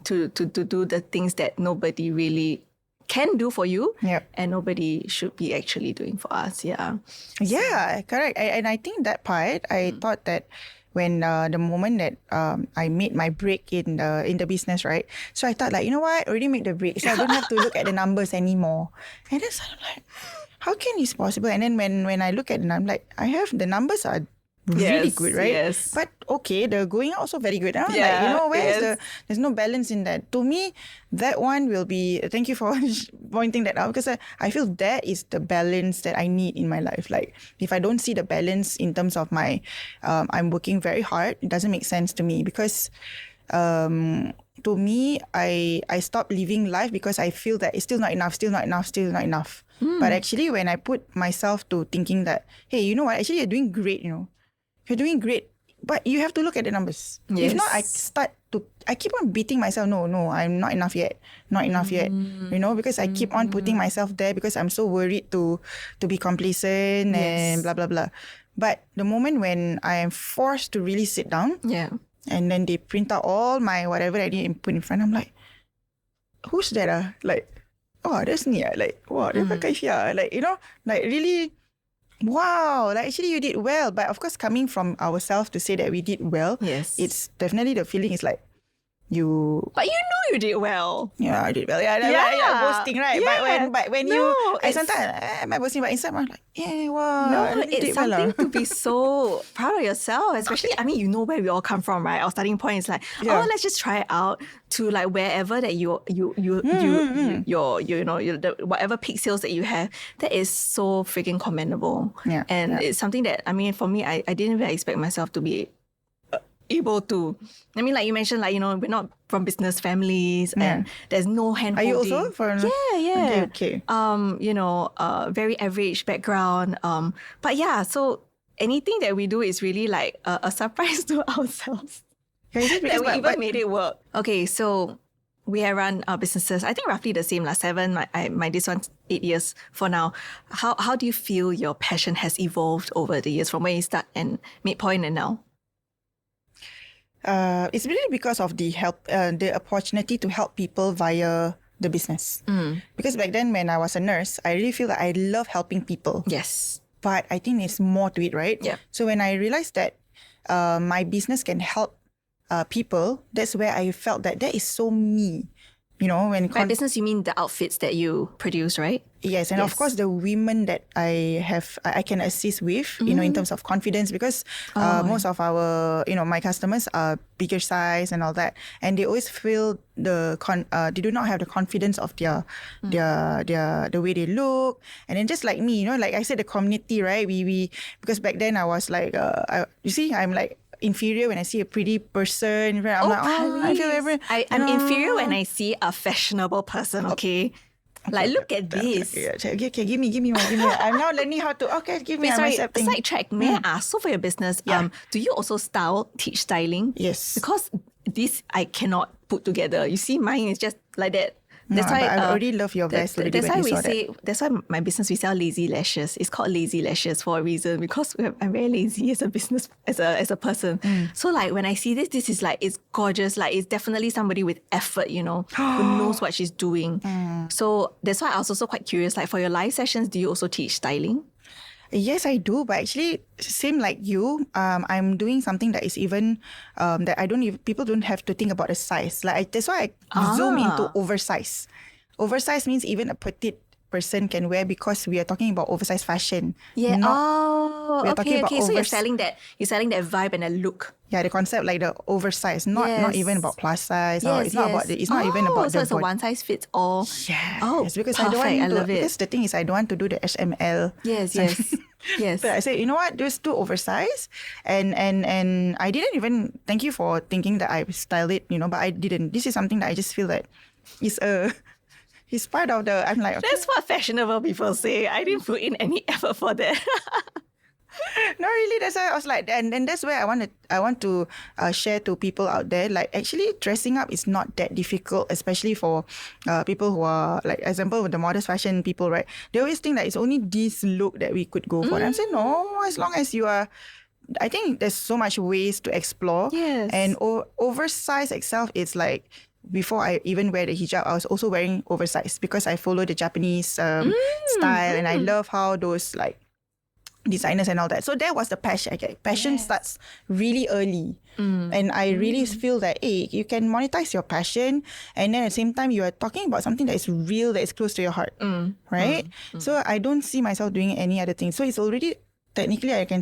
to do the things that nobody really can do for you, Yep. and nobody should be actually doing for us. Yeah. Yeah, correct. And I think that part, I thought that when the moment that I made my break in the business, right? So I thought like, you know what, I already made the break, so I don't have to look at the numbers anymore. And then I'm like, how can this possible? And then when I look at it, I'm like, the numbers are really Yes, good, right? yes. But okay, the going out also very good. And I'm like, Yeah, where's there's no balance in that. To me, that one will be, thank you for pointing that out, because I feel that is the balance that I need in my life. Like if I don't see the balance in terms of my, I'm working very hard, it doesn't make sense to me, because to me, I stopped living life because I feel that it's still not enough. But actually, when I put myself to thinking that, hey, you know what, actually you're doing great, You're doing great, but you have to look at the numbers. Yes. If not, I keep on beating myself. No, I'm not enough yet. Because I keep on putting myself there because I'm so worried to be complacent and blah, blah, blah. But the moment when I am forced to really sit down, and then they print out all my whatever I didn't put in front, I'm like, who's that? Like, oh, that's me. Like, wow, that's Kaifia. Like, like really... Wow, like actually you did well. But of course, coming from ourselves to say that we did well, Yes. it's definitely the feeling is like you... But you did well. Yeah, I did well. Yeah, boasting, right? Yeah. But when No, I sometimes I'm boasting, but inside I'm like, yeah, wow. No, I really it's did well, something to be so proud of yourself. Especially, I mean, you know where we all come from, right? Our starting point is like, let's just try it out, to like wherever that whatever peak sales that you have. That is so freaking commendable. Yeah, And it's something that, I mean, for me, I didn't even expect myself to be able to. I mean, like you mentioned, like, we're not from business families, and there's no hand Are you holding. also from... Yeah. Okay. Very average background. But yeah, so anything that we do is really like a surprise to ourselves. That we even made it work. Okay, so we have run our businesses, I think roughly the same, like 7, my this one's 8 years for now. How do you feel your passion has evolved over the years from when you start and midpoint and now? It's really because of the opportunity to help people via the business. Because back then when I was a nurse, I really feel that I love helping people. Yes. But I think there's more to it, right? Yeah. So when I realized that my business can help people, that's where I felt that is so me. When By business, you mean the outfits that you produce, right? Yes, and of course the women that I can assist with, in terms of confidence, because most of our, my customers are bigger size and all that, and they always feel they do not have the confidence of their the way they look, and then just like me, like I said, the community, right? We because back then I was like, I'm like inferior when I see a pretty person. I'm like, I feel very... I'm inferior when I see a fashionable person, okay? Like, look at this. Okay, give me more. I'm now learning how to... Okay, give me. Sorry, sidetrack. May I ask, so for your business, do you also teach styling? Yes. Because this I cannot put together. You see, mine is just like that. That's why I already love your vest. That's why my business, we sell lazy lashes. It's called lazy lashes for a reason, because I'm very lazy as a business, as a person. So like when I see this is like, it's gorgeous. Like it's definitely somebody with effort, who knows what she's doing. So that's why I was also quite curious. Like for your live sessions, do you also teach styling? Yes, I do. But actually, same like you, I'm doing something that is even that people don't have to think about the size. Like that's why I zoom into oversize. Oversize means even a petite person can wear, because we are talking about oversized fashion. Yeah. Okay. So you're selling that vibe and that look. Yeah, the concept like the oversized, not even about plus size. It's not even about so it's a one size fits all. Yeah. Oh, because perfect. I love it. Because the thing is, I don't want to do the HML. Yes. But I said, you know what? Just too oversized, and I didn't even. Thank you for thinking that I styled it, but I didn't. This is something that I just feel that it's part of the. I'm like, okay. That's what fashionable people say. I didn't put in any effort for that. No, really. That's why I was like, and that's where I want to share to people out there. Like, actually, dressing up is not that difficult, especially for people who are like, example, with the modest fashion people, right? They always think that it's only this look that we could go for. And I'm saying no, as long as you are. I think there's so much ways to explore. Yes. And oversize itself is like before I even wear the hijab, I was also wearing oversized because I follow the Japanese style, and I love how those like designers and all that. So that was the passion. Okay, passion starts really early, and I really feel that you can monetize your passion, and then at the same time you are talking about something that is real, that is close to your heart, right? So I don't see myself doing any other thing. So it's already technically I can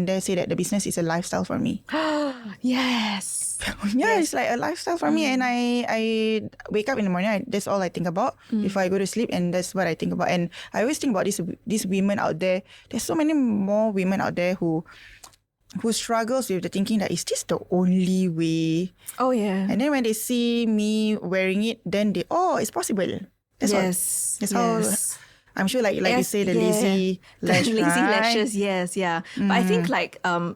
dare say that the business is a lifestyle for me. Yes. It's like a lifestyle for me, and I wake up in the morning. That's all I think about before I go to sleep, and that's what I think about. And I always think about these women out there. There's so many more women out there who struggles with the thinking that is this the only way? Oh yeah. And then when they see me wearing it, then it's possible. That's how. I'm sure, like you say, the lazy lash, lazy lashes. Yes, yeah. But I think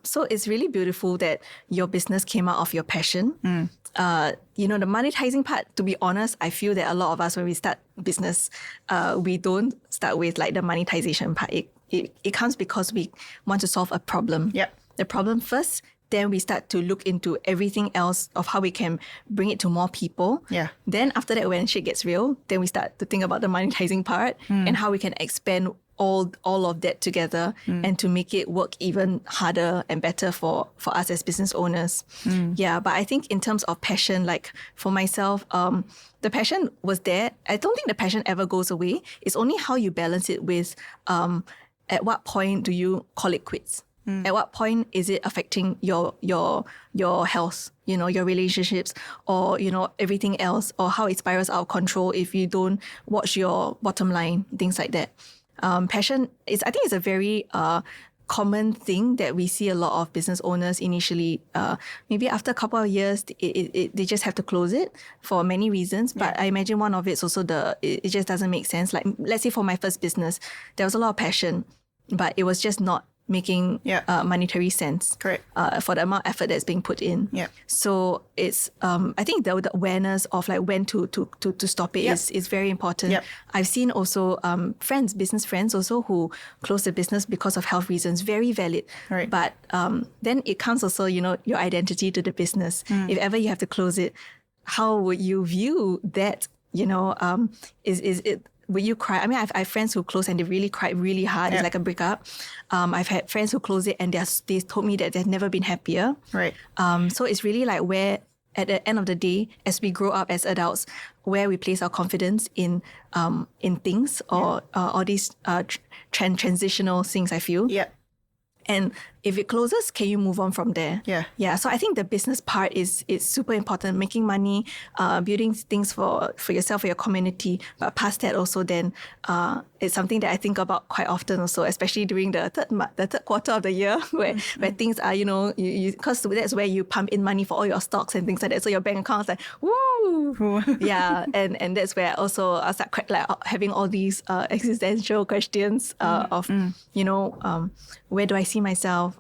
so it's really beautiful that your business came out of your passion. The monetizing part, to be honest, I feel that a lot of us, when we start business, we don't start with like the monetization part. It comes because we want to solve a problem. Yep. The problem first, then we start to look into everything else of how we can bring it to more people. Yeah. Then after that, when shit gets real, then we start to think about the monetizing part and how we can expand all of that together and to make it work even harder and better for us as business owners. Yeah, but I think in terms of passion, like for myself, the passion was there. I don't think the passion ever goes away. It's only how you balance it with at what point do you call it quits? At what point is it affecting your health, your relationships, or, everything else, or how it spirals out of control if you don't watch your bottom line, things like that. Passion I think it's a very common thing that we see a lot of business owners initially, maybe after a couple of years, they just have to close it for many reasons. But I imagine one of it's also it just doesn't make sense. Like, let's say for my first business, there was a lot of passion, but it was just not making monetary sense. Correct. For the amount of effort that's being put in. Yeah. So it's I think the awareness of like when to stop it is very important. Yep. I've seen also business friends also who close the business because of health reasons. Very valid. Right. But then it comes also, your identity to the business. If ever you have to close it, how would you view that? Is it? Will you cry? I mean, I have friends who close and they really cried really hard. It's like a breakup. I've had friends who close it and they told me that they've never been happier. Right. So it's really like where, at the end of the day, as we grow up as adults, where we place our confidence in things or all these transitional things, I feel. Yeah. And if it closes, can you move on from there? Yeah. Yeah. So I think the business part is super important. Making money, building things for yourself, for your community. But past that also, then it's something that I think about quite often also, especially during the third quarter of the year where things are, because that's where you pump in money for all your stocks and things like that. So your bank account's like, woo! Yeah. And that's where also I start having all these existential questions of, where do I see myself?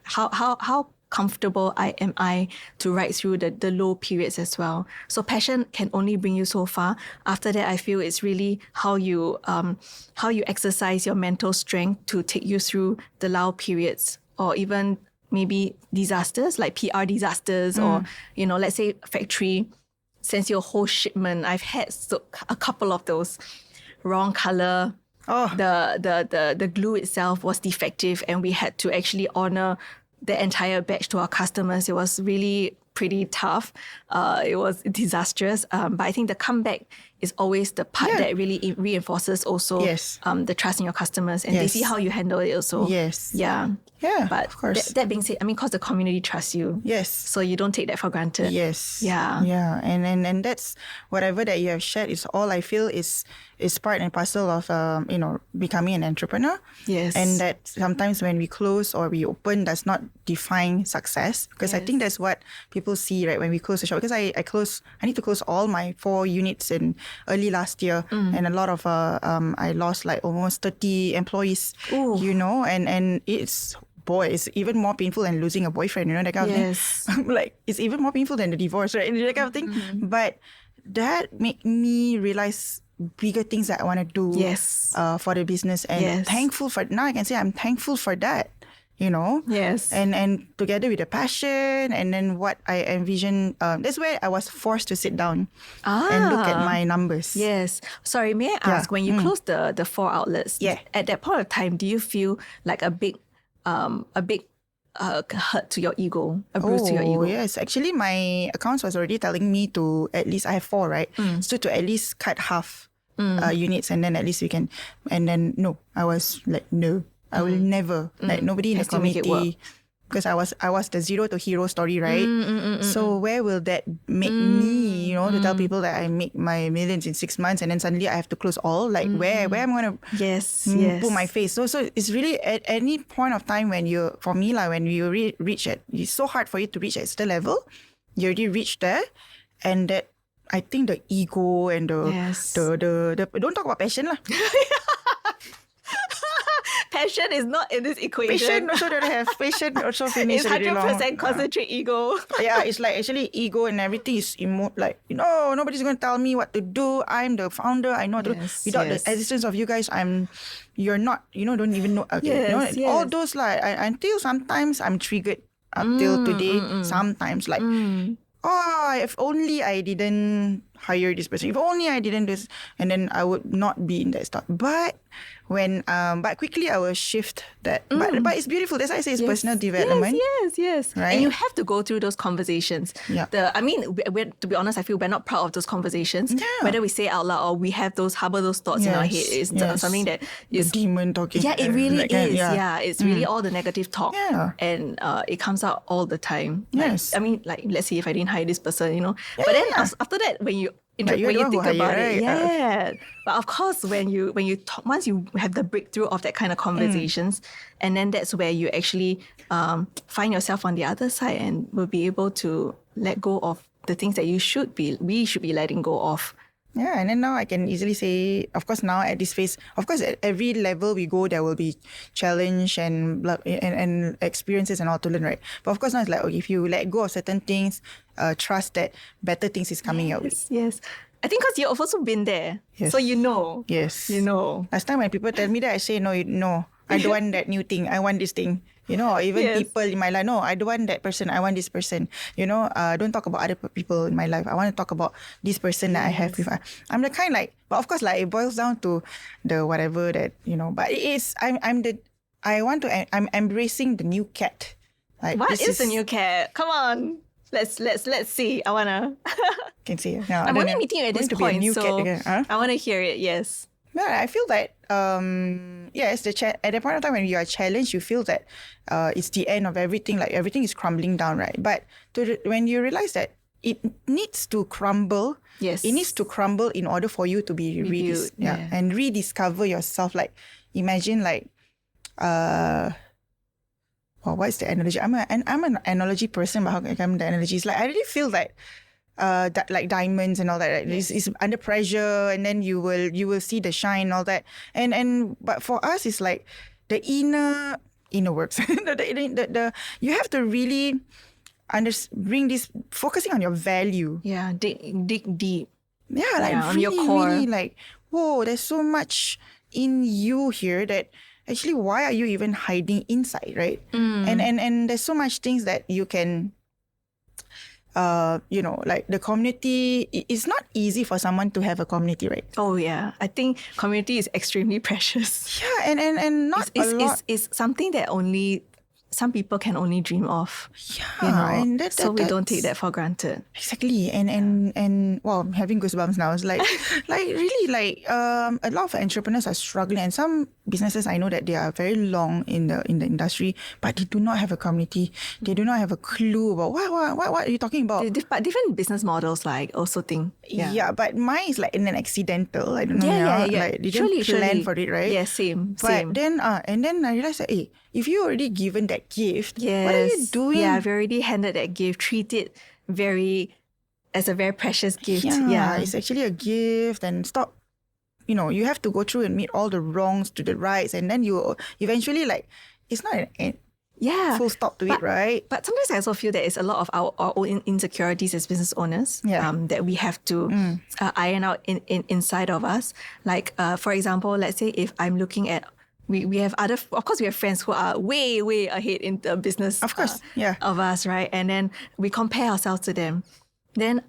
How comfortable am I to ride through the low periods as well? So passion can only bring you so far. After that, I feel it's really how you exercise your mental strength to take you through the low periods, or even maybe disasters like PR disasters, or let's say factory sends you a whole shipment. I've had a couple of those. Wrong color. The glue itself was defective, and we had to actually honor the entire batch to our customers. It was really pretty tough. It was disastrous. But I think the comeback is always the part that really reinforces also the trust in your customers, and they see how you handle it also. Yes. Yeah. Yeah, but of course. That being said, I mean, because the community trusts you. Yes. So you don't take that for granted. Yes. Yeah. Yeah. And that's whatever that you have shared is all I feel is part and parcel of becoming an entrepreneur. Yes. And that sometimes when we close or we open does not define success, because I think that's what people see, right, when we close the shop. Because I need to close all my 4 units in early last year, and a lot of I lost like almost 30 employees. Ooh. And it's even more painful than losing a boyfriend, that kind of thing. Like, it's even more painful than the divorce, right? That kind of thing. But that made me realize bigger things that I want to do for the business. And thankful for, now I can say I'm thankful for that. Yes. And together with the passion and then what I envision, that's where I was forced to sit down and look at my numbers. Yes. Sorry, may I ask, when you closed the 4 outlets, at that point of time, do you feel like a big hurt to your ego, a bruise to your ego? Oh, yes. Actually, my accounts was already telling me to at least, I have 4, right? So to at least cut half units and then at least we can, and then no, I was like, no, I will never, like nobody in the community, because I was the zero to hero story, right? So where will that make me, to tell people that I make my millions in 6 months and then suddenly I have to close all? Like where am I going to put my face? So it's really at any point of time when you, for me, like when you reach it, it's so hard for you to reach at the level. You already reached there, and that I think the ego and the don't talk about passion lah. Passion is not in this equation. Passion also don't have. Passion also finished it's already long. 100% concentrate ego. Yeah, it's like actually ego and everything is like, nobody's going to tell me what to do. I'm the founder. I know what to do. Without the assistance of you guys, you're not, don't even know. Okay, all those like, until sometimes I'm triggered up till today. Sometimes like, if only I didn't hire this person. If only I didn't this, and then I would not be in that start. But but quickly I will shift that. But it's beautiful. That's why I say it's personal development. Yes. Right? And you have to go through those conversations. Yeah. We're, to be honest, I feel we're not proud of those conversations. Yeah. Whether we say it out loud or we have harbor those thoughts in our head is something that is the demon talking. Yeah, it really is. Yeah, it's really all the negative talk. Yeah. And it comes out all the time. Yes. Like let's say if I didn't hire this person, But then after that, when you think about it, right? But of course, when you talk, once you have the breakthrough of that kind of conversations, and then that's where you actually find yourself on the other side and will be able to let go of the things that we should be letting go of. Yeah, and then now I can easily say, of course, now at this phase, of course, at every level we go, there will be challenge and experiences and all to learn, right? But of course, now it's like, if you let go of certain things, trust that better things is coming your way. Yes. I think because you've also been there. Yes. So you know. Yes. You know. Last time when people tell me that, I say, no, I don't want that new thing. I want this thing. Or even people in my life, no, I don't want that person. I want this person. Don't talk about other people in my life. I want to talk about this person that I have with. I'm the kind like, but of course, like it boils down to the whatever that, but it is, I'm embracing the new cat. Like, what is the new cat? Come on. Let's see. I wanna. Can see it. No, I'm only meeting you at this point, so I wanna hear it. Yes. Yeah, I feel that yes, at the point of time when you are challenged, you feel that it's the end of everything. Like everything is crumbling down, right? But when you realize that it needs to crumble, it needs to crumble in order for you to be and rediscover yourself. Like imagine like what's the analogy? I'm an analogy person, but how can I come the analogy? It's like I really feel that like diamonds and all that, right? It's under pressure, and then you will see the shine and all that. And but for us, it's like the inner works. You have to really bring this, focusing on your value. Yeah, dig deep. Yeah, like on really, your core. really like, whoa, there's so much in you here that actually, why are you even hiding inside, right? And there's so much things that you can. Like the community, it's not easy for someone to have a community, right? Oh yeah, I think community is extremely precious. Yeah, and not a lot. It's something that only some people can only dream of. Yeah, and so we don't take that for granted. Exactly, and wow, I'm having goosebumps now. It's like, like really, like a lot of entrepreneurs are struggling, and some businesses I know that they are very long in the industry, but they do not have a community. They do not have a clue about what are you talking about. But different business models, like also think. Yeah, but mine is like in an accidental. I don't know. Yeah. Like they didn't plan for it, right? Yeah, same. But then and then I realized that if you already given that gift, what are you doing? Yeah, I've already handed that gift. Treat it as a very precious gift. Yeah, it's actually a gift, and stop. You have to go through and meet all the wrongs to the rights, and then you eventually like it's not an full stop to it, right? But sometimes I also feel that it's a lot of our own insecurities as business owners that we have to iron out inside of us. Like for example, let's say if I'm looking at we have of course we have friends who are way, way ahead in the business Of course, of us, right? And then we compare ourselves to them. Then,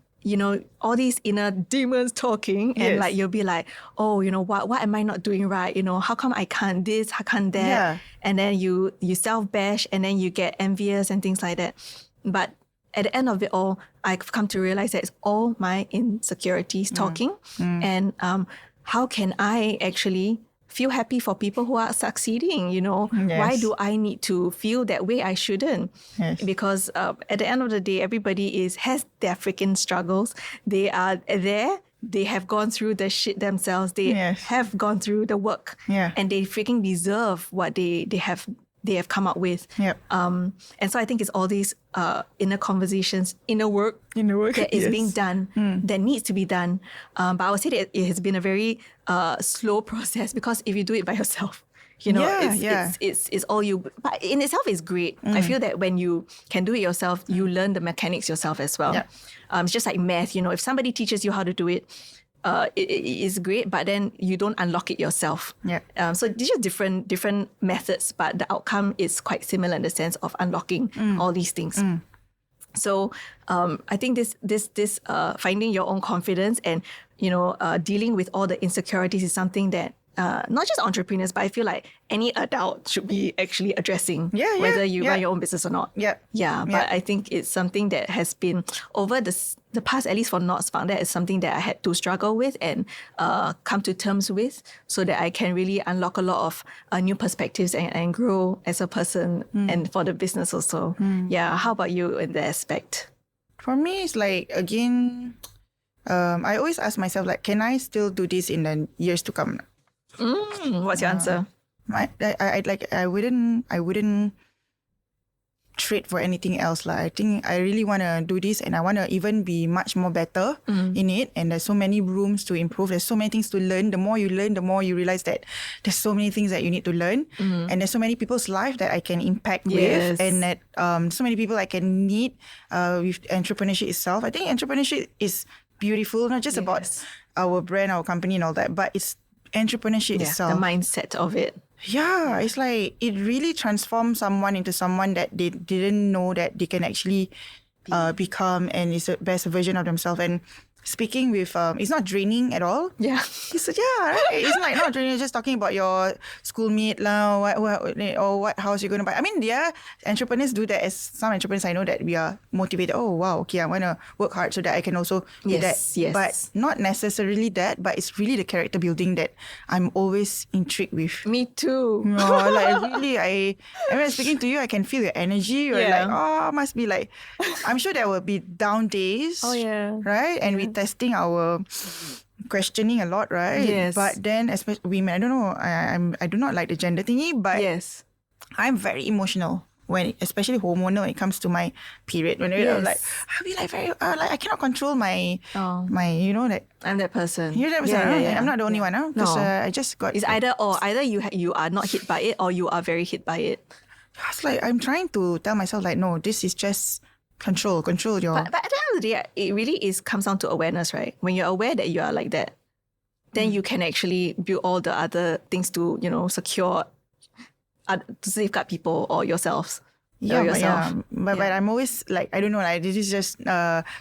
all these inner demons talking, and Yes. you'll be like, oh, what am I not doing right? How come I can't this, how can't that? Yeah. And then you self-bash, and then you get envious and things like that. But at the end of it all, I've come to realize that it's all my insecurities talking. And how can I actually feel happy for people who are succeeding? Why do I need to feel that way? I shouldn't. Yes. Because at the end of the day, everybody has their freaking struggles. They are there. They have gone through the shit themselves. They Yes. have gone through the work. Yeah. And they freaking deserve what they have come up with. Yep. And so I think it's all these inner conversations, inner work that is yes. being done, that needs to be done. But I would say that it has been a very slow process, because if you do it by yourself, it's all you. But in itself, it's great. I feel that when you can do it yourself, you learn the mechanics yourself as well. Yeah. It's just like math. If somebody teaches you how to do it, it is great, but then you don't unlock it yourself. Yeah. So these are different methods, but the outcome is quite similar in the sense of unlocking all these things. So I think this finding your own confidence and dealing with all the insecurities is something that not just entrepreneurs, but I feel like any adult should be actually addressing, whether you run your own business or not. Yeah. But I think it's something that has been over the past, at least for Nodspark, that is something that I had to struggle with and come to terms with, so that I can really unlock a lot of new perspectives and grow as a person and for the business also. Yeah. How about you in that aspect? For me, it's like, again, I always ask myself, like, can I still do this in the years to come? What's your answer? I wouldn't trade for anything else. I think I really want to do this, and I want to even be much more better in it. And there's so many rooms to improve. There's so many things to learn. The more you learn, the more you realize that there's so many things that you need to learn. And there's so many people's life that I can impact with, and that so many people I can meet with entrepreneurship itself. I think entrepreneurship is beautiful, not just about our brand, our company and all that, but it's entrepreneurship itself. The mindset of it. Yeah, it's like it really transforms someone into someone that they didn't know that they can actually become, and is the best version of themselves. And speaking with, it's not draining at all. Yeah. Right? It's like not draining, just talking about your schoolmate lah, what house you're going to buy. I mean, entrepreneurs do that. As some entrepreneurs I know that we are motivated. Oh, wow, okay, I want to work hard so that I can also do that. Yes. But not necessarily that, but it's really the character building that I'm always intrigued with. Me too. No, like really, I mean, speaking to you, I can feel your energy. You're like, must be like, I'm sure there will be down days. Oh, yeah. Right? And we testing our questioning a lot, right? Yes. But then, especially women, I don't know, I do not like the gender thingy, but I'm very emotional especially hormonal when it comes to my period. When I'm like, I'll be like very like I cannot control my like I'm that person. You're that person. I'm not the only one, because I just got. It's either you are not hit by it, or you are very hit by it. It's like I'm trying to tell myself like, no, this is just control your. But at the end of the day, it really comes down to awareness, right? When you're aware that you are like that, then you can actually build all the other things to secure, to safeguard people or yourselves. But I'm always like, I don't know, like this is just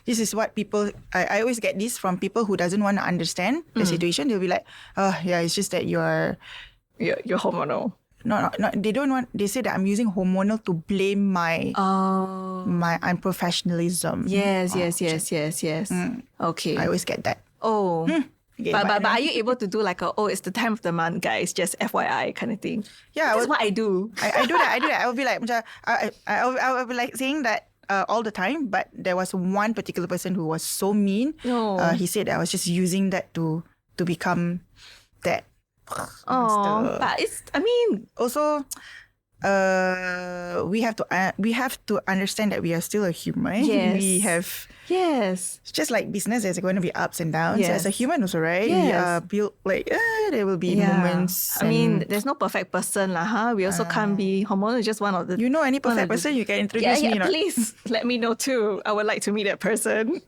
this is what people I always get this from people who doesn't want to understand the situation. They'll be like, it's just that you're hormonal. No, they don't want. They say that I'm using hormonal to blame my unprofessionalism. Yes. Okay. I always get that. Oh. Okay, but are you able to do like it's the time of the month, guys, just FYI kind of thing? Yeah, that's what I do. I do that. I will be like, I will be like saying that all the time. But there was one particular person who was so mean. He said that I was just using that to become that. Oh, but also, we have to understand that we are still a human. Yes. It's just like business. There's going to be ups and downs. Yes. As a human also, right? Yes. We are built like there will be moments. There's no perfect person lah. We also can't be hormonal. Just one of the. You know any perfect person? You can introduce me. Please let me know too. I would like to meet that person.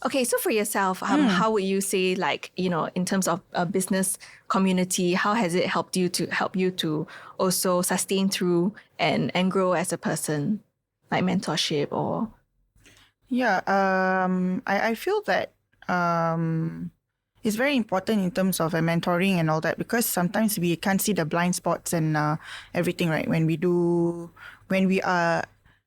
Okay, so for yourself, how would you say, like, in terms of a business community, how has it helped you to also sustain through and grow as a person, like mentorship or? Yeah, I feel that it's very important in terms of mentoring and all that, because sometimes we can't see the blind spots and everything, right? When we are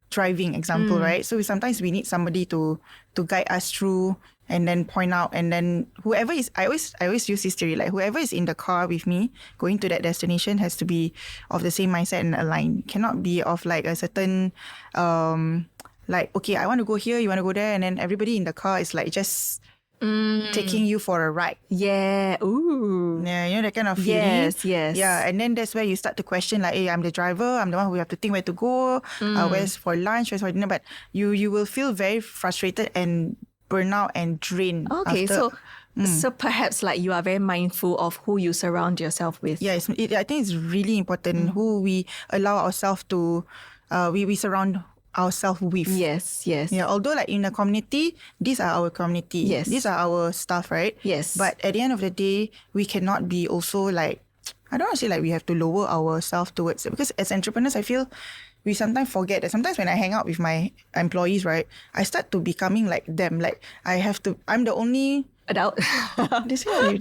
driving, example, right? So sometimes we need somebody to guide us through and then point out, and then whoever is, I always use this theory, like whoever is in the car with me going to that destination has to be of the same mindset and aligned. Cannot be of like a certain like, okay, I want to go here, you want to go there, and then everybody in the car is like just taking you for a ride. Yeah. Ooh. Yeah, that kind of feeling. Yes. Yeah, and then that's where you start to question, like, hey, I'm the driver, I'm the one who have to think where to go, where's for lunch, where's for dinner. But you will feel very frustrated and burn out and drained. Okay, after. so perhaps like you are very mindful of who you surround yourself with. Yeah, I think it's really important who we allow ourselves to, we surround ourselves with. Yes. Yeah, although like in a community, these are our community. Yes. These are our stuff, right? Yes. But at the end of the day, we cannot be also like, I don't want to say like we have to lower ourselves towards it, because as entrepreneurs, I feel we sometimes forget that sometimes when I hang out with my employees, right, I start to becoming like them. Like I'm the only Adult. they say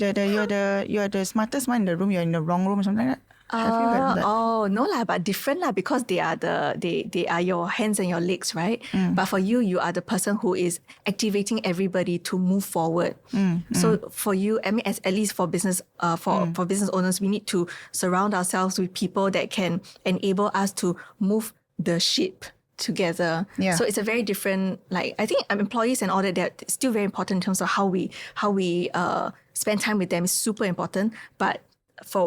you're the smartest one in the room, you're in the wrong room or something like that. Have you heard of that? Oh no lah, but different lah, because they are your hands and your legs, right? But for you are the person who is activating everybody to move forward. So for you, I mean, at least for business, for business owners, we need to surround ourselves with people that can enable us to move the ship together. Yeah. So it's a very different, like, I think employees and all that, they're still very important in terms of how we spend time with them is super important. But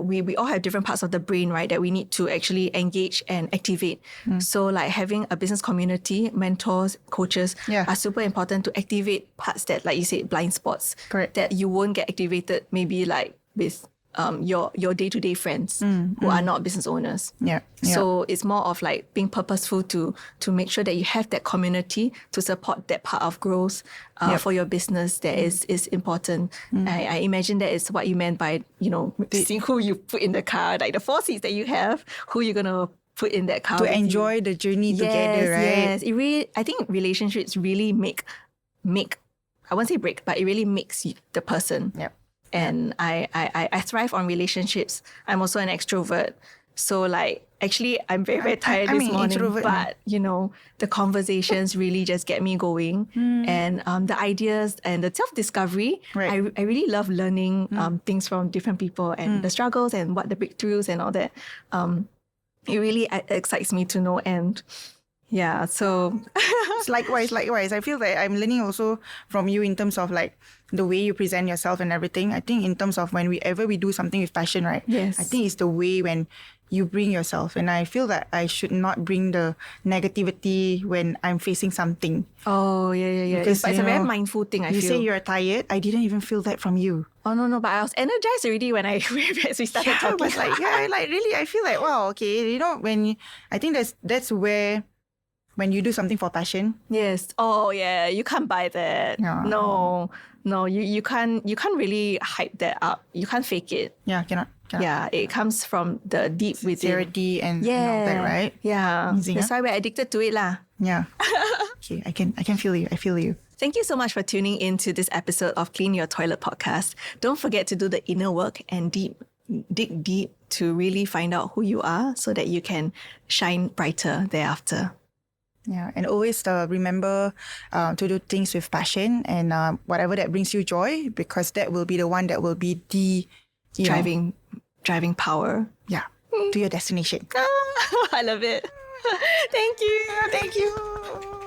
we all have different parts of the brain, right, that we need to actually engage and activate. So like having a business community, mentors, coaches are super important to activate parts that, like you said, blind spots. Correct. That you won't get activated maybe like with your day-to-day friends who are not business owners. Yeah. So it's more of like being purposeful to make sure that you have that community to support that part of growth for your business that is important. I imagine that is what you meant by, seeing who you put in the car, like the 4 seats that you have, who you're going to put in that car to with enjoy you. the journey together, right? Yes. I think relationships really make, I won't say break, but it really makes you the person. Yep. And I thrive on relationships. I'm also an extrovert. So like, actually, I'm very, very tired this morning. Introvert, but, the conversations really just get me going. And the ideas and the self-discovery, Right. I really love learning things from different people and the struggles and what the breakthroughs and all that. It really excites me to no end. Yeah, so It's likewise. I feel that I'm learning also from you in terms of like the way you present yourself and everything. I think in terms of whenever we do something with passion, right? Yes. I think it's the way when you bring yourself. And I feel that I should not bring the negativity when I'm facing something. oh yeah. Because, But it's a very mindful thing, I You feel. say you're tired. I didn't even feel that from you. Oh no, but I was energized already when as we started Yeah, talking. but like really, I feel like, wow, okay. I think that's where when you do something for passion. Yes. Oh yeah, you can't buy that. Yeah. No, you can't really hype that up. You can't fake it. Yeah, cannot. Yeah, it comes from the deep within. Sincerity and all that, right? Yeah. Amazing, That's why we're addicted to it lah. Yeah. Okay, I can feel you. I feel you. Thank you so much for tuning in to this episode of Clean Your Toilet podcast. Don't forget to do the inner work and dig deep to really find out who you are so that you can shine brighter thereafter. Yeah, and always remember to do things with passion and whatever that brings you joy, because that will be the one that will be the driving power. Yeah, to your destination. I love it. Thank you. Thank you.